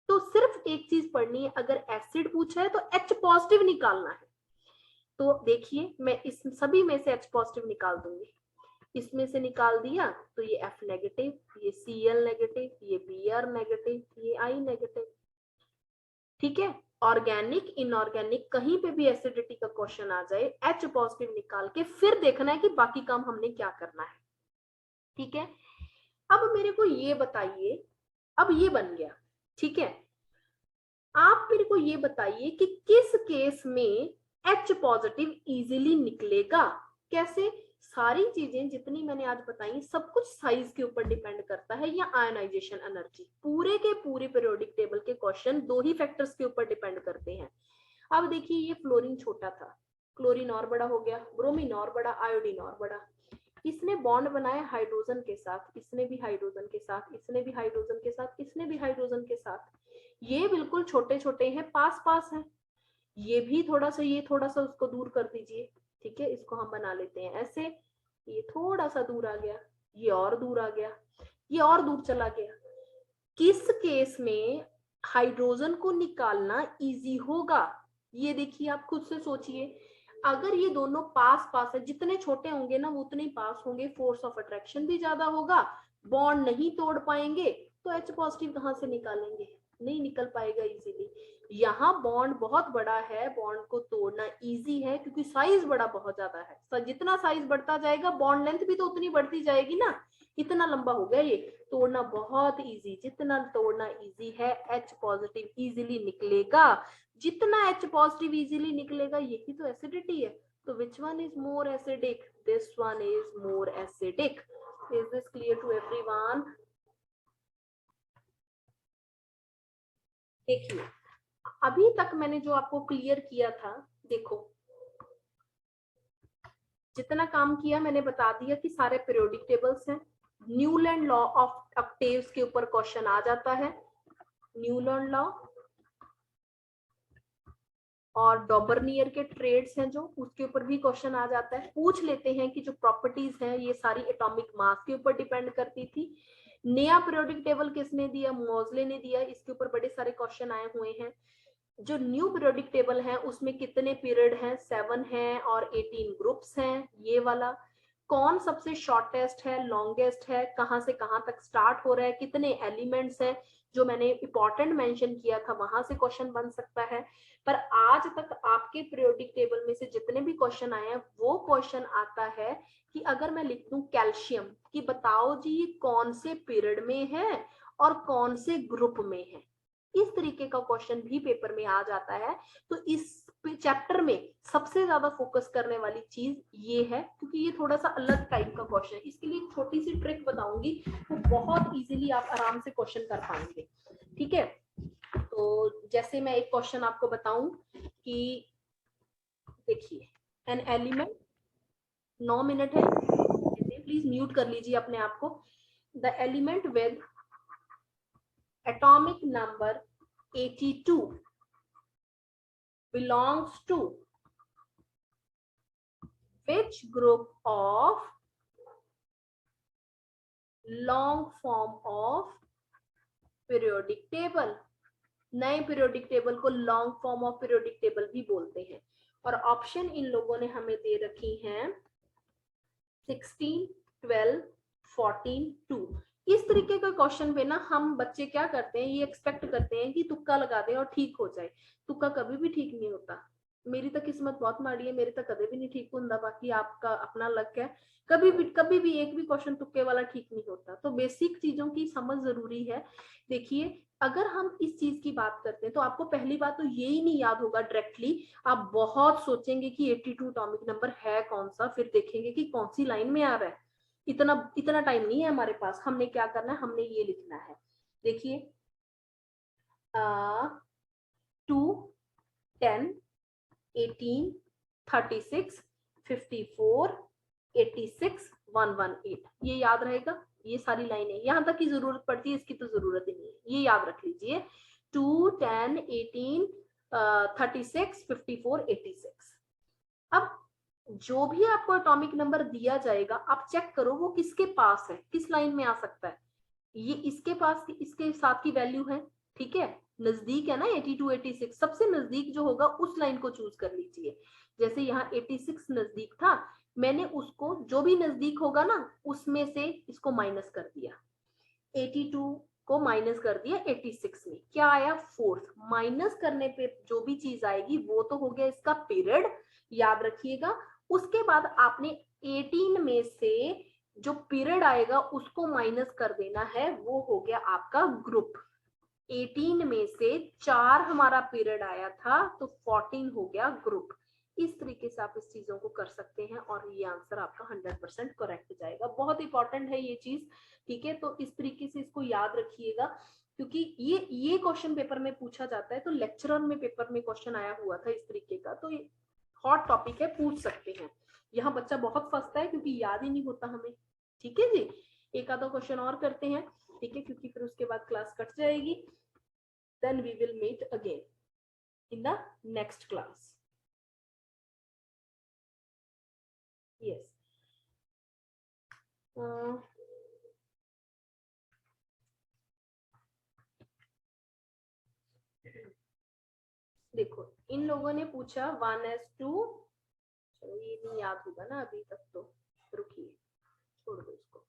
Speaker 1: तो सिर्फ एक चीज पढ़नी है, अगर एसिड पूछा है तो H पॉजिटिव निकालना है। तो देखिए मैं इस सभी में से H पॉजिटिव निकाल दूंगी। इसमें से निकाल दिया तो ये F नेगेटिव, ये Cl नेगेटिव, ये Br नेगेटिव, ये I नेगेटिव। ठीक है, ऑर्गेनिक इनऑर्गेनिक कहीं पे भी एसिडिटी का क्वेश्चन आ जाए, H पॉजिटिव निकाल के फिर देखना है कि बाकी काम हमने क्या करना है। ठीक है, अब मेरे को ये बताइए, अब ये बन गया। ठीक है, आप मेरे को ये बताइए कि किस केस में H पॉजिटिव इजीली निकलेगा। कैसे? सारी चीजें जितनी मैंने आज बताई सब कुछ साइज के ऊपर डिपेंड करता है, या आयनाइजेशन एनर्जी। पूरे के पूरे पीरियोडिक टेबल के क्वेश्चन 2 ही फैक्टर्स के ऊपर डिपेंड करते हैं। अब देखिए, ये फ्लोरीन छोटा था, क्लोरीन और बड़ा हो गया, ब्रोमीन और बड़ा, आयोडीन और बड़ा। इसने बॉन्ड बनाया हाइड्रोजन के साथ, इसने भी हाइड्रोजन के साथ, इसने भी हाइड्रोजन के साथ, इसने भी हाइड्रोजन के साथ। ये बिल्कुल छोटे छोटे हैं, पास पास हैं। ये भी थोड़ा सा, ये थोड़ा सा उसको दूर कर दीजिए। ठीक है, इसको हम बना लेते हैं ऐसे, ये थोड़ा सा दूर आ गया, ये और दूर आ गया, ये और दूर चला गया। किस केस में हाइड्रोजन को निकालना इजी होगा? ये देखिए, आप खुद से सोचिए, अगर ये दोनों पास पास है, जितने छोटे होंगे ना वो उतने ही पास होंगे, फोर्स ऑफ अट्रैक्शन भी ज्यादा होगा, बॉन्ड नहीं तोड़ पाएंगे, तो H पॉजिटिव कहाँ से निकालेंगे, नहीं निकल पाएगा इजीली। यहाँ बॉन्ड बहुत बड़ा है, बॉन्ड को तोड़ना इजी है क्योंकि साइज बड़ा बहुत ज्यादा है, जितना साइज बढ़ता जाएगा बॉन्ड लेंथ भी तो उतनी बढ़ती जाएगी ना, इतना लंबा हो गया, ये तोड़ना बहुत इजी, जितना तोड़ना इजी है H पॉजिटिव इजीली निकलेगा, जितना H पॉजिटिव इजीली निकलेगा यही तो एसिडिटी है। तो which one is more acidic, this one is more acidic. Is this clear to everyone? देखिए, अभी तक मैंने जो आपको क्लियर किया था, देखो जितना काम किया मैंने बता दिया कि सारे पीरियोडिक टेबल्स हैं, न्यूलैंड लॉ ऑफ ऑक्टेव्स के ऊपर क्वेश्चन आ जाता है, न्यूलैंड लॉ और डॉबर्नियर के ट्रेड्स हैं जो, उसके ऊपर भी क्वेश्चन आ जाता है। पूछ लेते हैं कि जो प्रॉपर्टीज हैं ये सारी एटॉमिक मास के ऊपर डिपेंड करती थी। नया पीरियोडिक टेबल किसने दिया, मोजले ने दिया, इसके ऊपर बड़े सारे क्वेश्चन आए हुए हैं। जो न्यू पीरियोडिक टेबल है उसमें कितने पीरियड हैं, 7 हैं और 18 ग्रुप्स हैं, ये वाला। कौन सबसे शॉर्टेस्ट है, लॉन्गेस्ट है, कहां से कहां तक स्टार्ट हो रहा है, कितने एलिमेंट्स हैं, जो मैंने इंपॉर्टेंट मेंशन किया था वहां से क्वेश्चन बन सकता है। पर आज तक आपके पीरियोडिक टेबल में से जितने भी क्वेश्चन आए हैं वो क्वेश्चन आता है कि अगर मैं लिख दूं कैल्शियम, कि बताओ जी ये कौन से पीरियड में है और कौन से ग्रुप में है, इस तरीके का क्वेश्चन भी पेपर में आ जाता है। तो इस चैप्टर में सबसे ज्यादा फोकस करने वाली चीज ये है, क्योंकि ये थोड़ा सा अलग टाइप का क्वेश्चन है। इसके लिए एक छोटी सी ट्रिक बताऊंगी, तो बहुत इजीली आप आराम से क्वेश्चन कर पाएंगे, ठीक है। तो जैसे मैं एक क्वेश्चन आपको बताऊं कि देखिए, एन एलिमेंट, 9 मिनट है, प्लीज म्यूट कर लीजिए अपने आप को। The element with atomic number 82 belongs to which group of long form of periodic table? नए पीरियोडिक टेबल को long form of periodic table भी बोलते हैं। और ऑप्शन इन लोगों ने हमें दे रखी हैं 16, 12, 14, 2। इस तरीके का क्वेश्चन पे ना हम बच्चे क्या करते हैं, ये एक्सपेक्ट करते हैं कि तुक्का लगा दें और ठीक हो जाए। तुक्का कभी भी ठीक नहीं होता। मेरी तो किस्मत बहुत माड़ी है, मेरी तो कभी भी नहीं ठीक होता, बाकी आपका अपना लक है। कभी भी एक भी क्वेश्चन तुक्के वाला ठीक नहीं होता। तो बेसिक चीजों की समझ जरूरी है। देखिए, अगर हम इस चीज की बात करते हैं तो आपको पहली बात तो यही नहीं याद होगा डायरेक्टली, आप बहुत सोचेंगे कि 82 एटॉमिक नंबर है कौन सा, फिर देखेंगे कि कौन सी लाइन में आ रहा है। इतना इतना टाइम नहीं है हमारे पास। हमने क्या करना है, हमने ये लिखना है। देखिए, 2, 10, 18, 36, 54, 86, 118, ये याद रहेगा। ये सारी लाइनें, यहां तक की जरूरत पड़ती है, इसकी तो जरूरत ही नहीं है, ये याद रख लीजिए। 2, 10, 18, 36, 54, 86। अब जो भी आपको एटॉमिक नंबर दिया जाएगा आप चेक करो वो किसके पास है, किस लाइन में आ सकता है। ये इसके पास, इसके साथ की वैल्यू है, ठीक है, नजदीक है ना 82, 86, सबसे नजदीक जो होगा उस लाइन को चूज कर लीजिए। जैसे यहाँ 86 नजदीक था, मैंने उसको जो भी नजदीक होगा ना उसमें से इसको माइनस कर दिया, 82 को माइनस कर दिया 86 में, क्या आया, फोर्थ। माइनस करने पे जो भी चीज आएगी वो तो हो गया इसका पीरियड, याद रखिएगा। उसके बाद आपने 18 में से जो पीरियड आएगा उसको माइनस कर देना है, वो हो गया आपका ग्रुप। 18 में से 4 हमारा पीरियड आया था तो 14 हो गया ग्रुप। इस तरीके से आप इस चीजों को कर सकते हैं और ये आंसर आपका 100% करेक्ट जाएगा। बहुत इंपॉर्टेंट है ये चीज, ठीक है। तो इस तरीके से इसको याद रखिएगा, क्योंकि ये क्वेश्चन पेपर में पूछा जाता है। तो लेक्चरर में पेपर में क्वेश्चन आया हुआ था इस तरीके का, तो हॉट टॉपिक है, पूछ सकते हैं। यहाँ बच्चा बहुत फंसता है क्योंकि याद ही नहीं होता हमें, ठीक है जी। एक आधा क्वेश्चन और करते हैं, ठीक है, क्योंकि फिर उसके बाद क्लास कट जाएगी। Then we will meet again in the next class. Yes. देखो इन लोगों ने पूछा 1:2, चलो ये नहीं याद होगा ना अभी तक, तो रुकिए छोड़ दो इसको।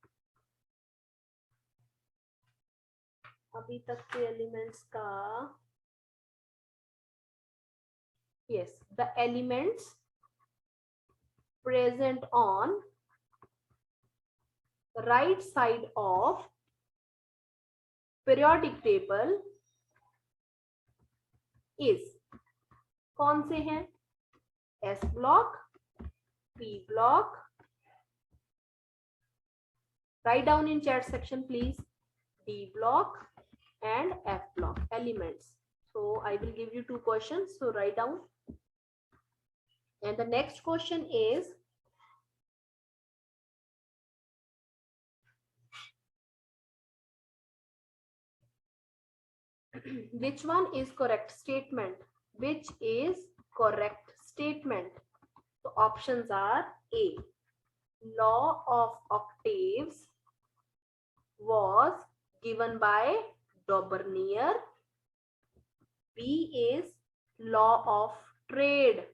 Speaker 1: अभी तक के एलिमेंट्स का, yes, the elements present on right side of periodic table is, कौन से हैं? S block, P block, write down in chat section please, D block and F block elements. So I will give you 2 questions, so write down. And the next question is, which one is correct statement? Which is correct statement? So options are A, law of octaves was given by Daubernier. B is law of trade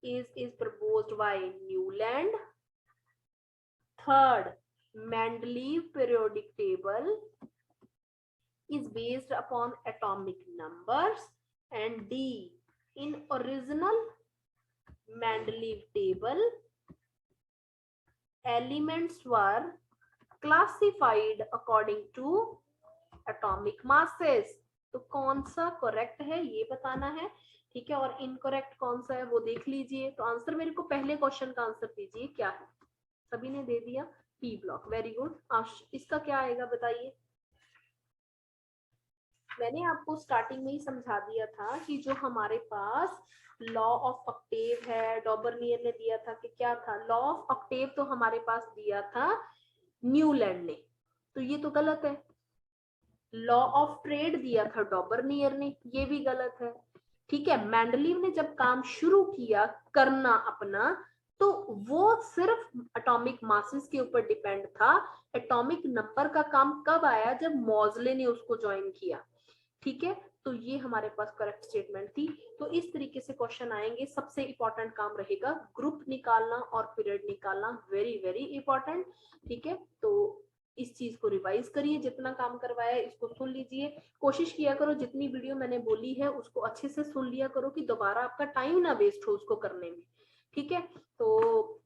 Speaker 1: is proposed by Newland. Third, Mendeleev periodic table is based upon atomic numbers. And D, in original Mendeleev table, elements were classified according to atomic masses. तो कौन सा correct है ये बताना है, ठीक है, और इनकरेक्ट कौन सा है वो देख लीजिए। तो आंसर मेरे को पहले क्वेश्चन का आंसर दीजिए, क्या है? सभी ने दे दिया पी ब्लॉक, वेरी गुड। इसका क्या आएगा बताइए? मैंने आपको स्टार्टिंग में ही समझा दिया था कि जो हमारे पास लॉ ऑफ ऑक्टेव है, डॉबरनियर ने दिया था कि क्या था, लॉ ऑफ ऑक्टेव तो हमारे पास दिया था न्यूलैंड ने, तो ये तो गलत है। लॉ ऑफ ट्रेड दिया था डॉबरनियर ने, ये भी गलत है, ठीक है। मेंडलीव ने जब काम शुरू किया करना अपना, तो वो सिर्फ एटॉमिक मासेस के ऊपर डिपेंड था। एटॉमिक नंबर का काम कब आया? जब मॉजले ने उसको ज्वाइन किया, ठीक है। तो ये हमारे पास करेक्ट स्टेटमेंट थी। तो इस तरीके से क्वेश्चन आएंगे। सबसे इंपॉर्टेंट काम रहेगा ग्रुप निकालना और पीरियड निकालना, वेरी वेरी इंपॉर्टेंट, ठीक है। तो इस चीज को रिवाइज करिए, जितना काम करवाया है इसको सुन लीजिए, कोशिश किया करो जितनी वीडियो मैंने बोली है उसको अच्छे से सुन लिया करो कि दोबारा आपका टाइम ना वेस्ट हो उसको करने में, ठीक है। तो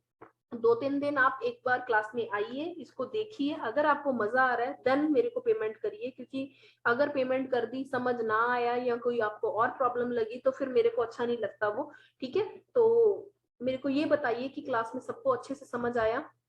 Speaker 1: 2-3 दिन आप एक बार क्लास में आइए, इसको देखिए, अगर आपको मजा आ रहा है देन मेरे को पेमेंट करिए, क्योंकि अगर पेमेंट कर दी समझ ना आया या कोई आपको और प्रॉब्लम लगी तो फिर मेरे को अच्छा नहीं लगता वो, ठीक है। तो मेरे को ये बताइए कि क्लास में सबको अच्छे से समझ आया?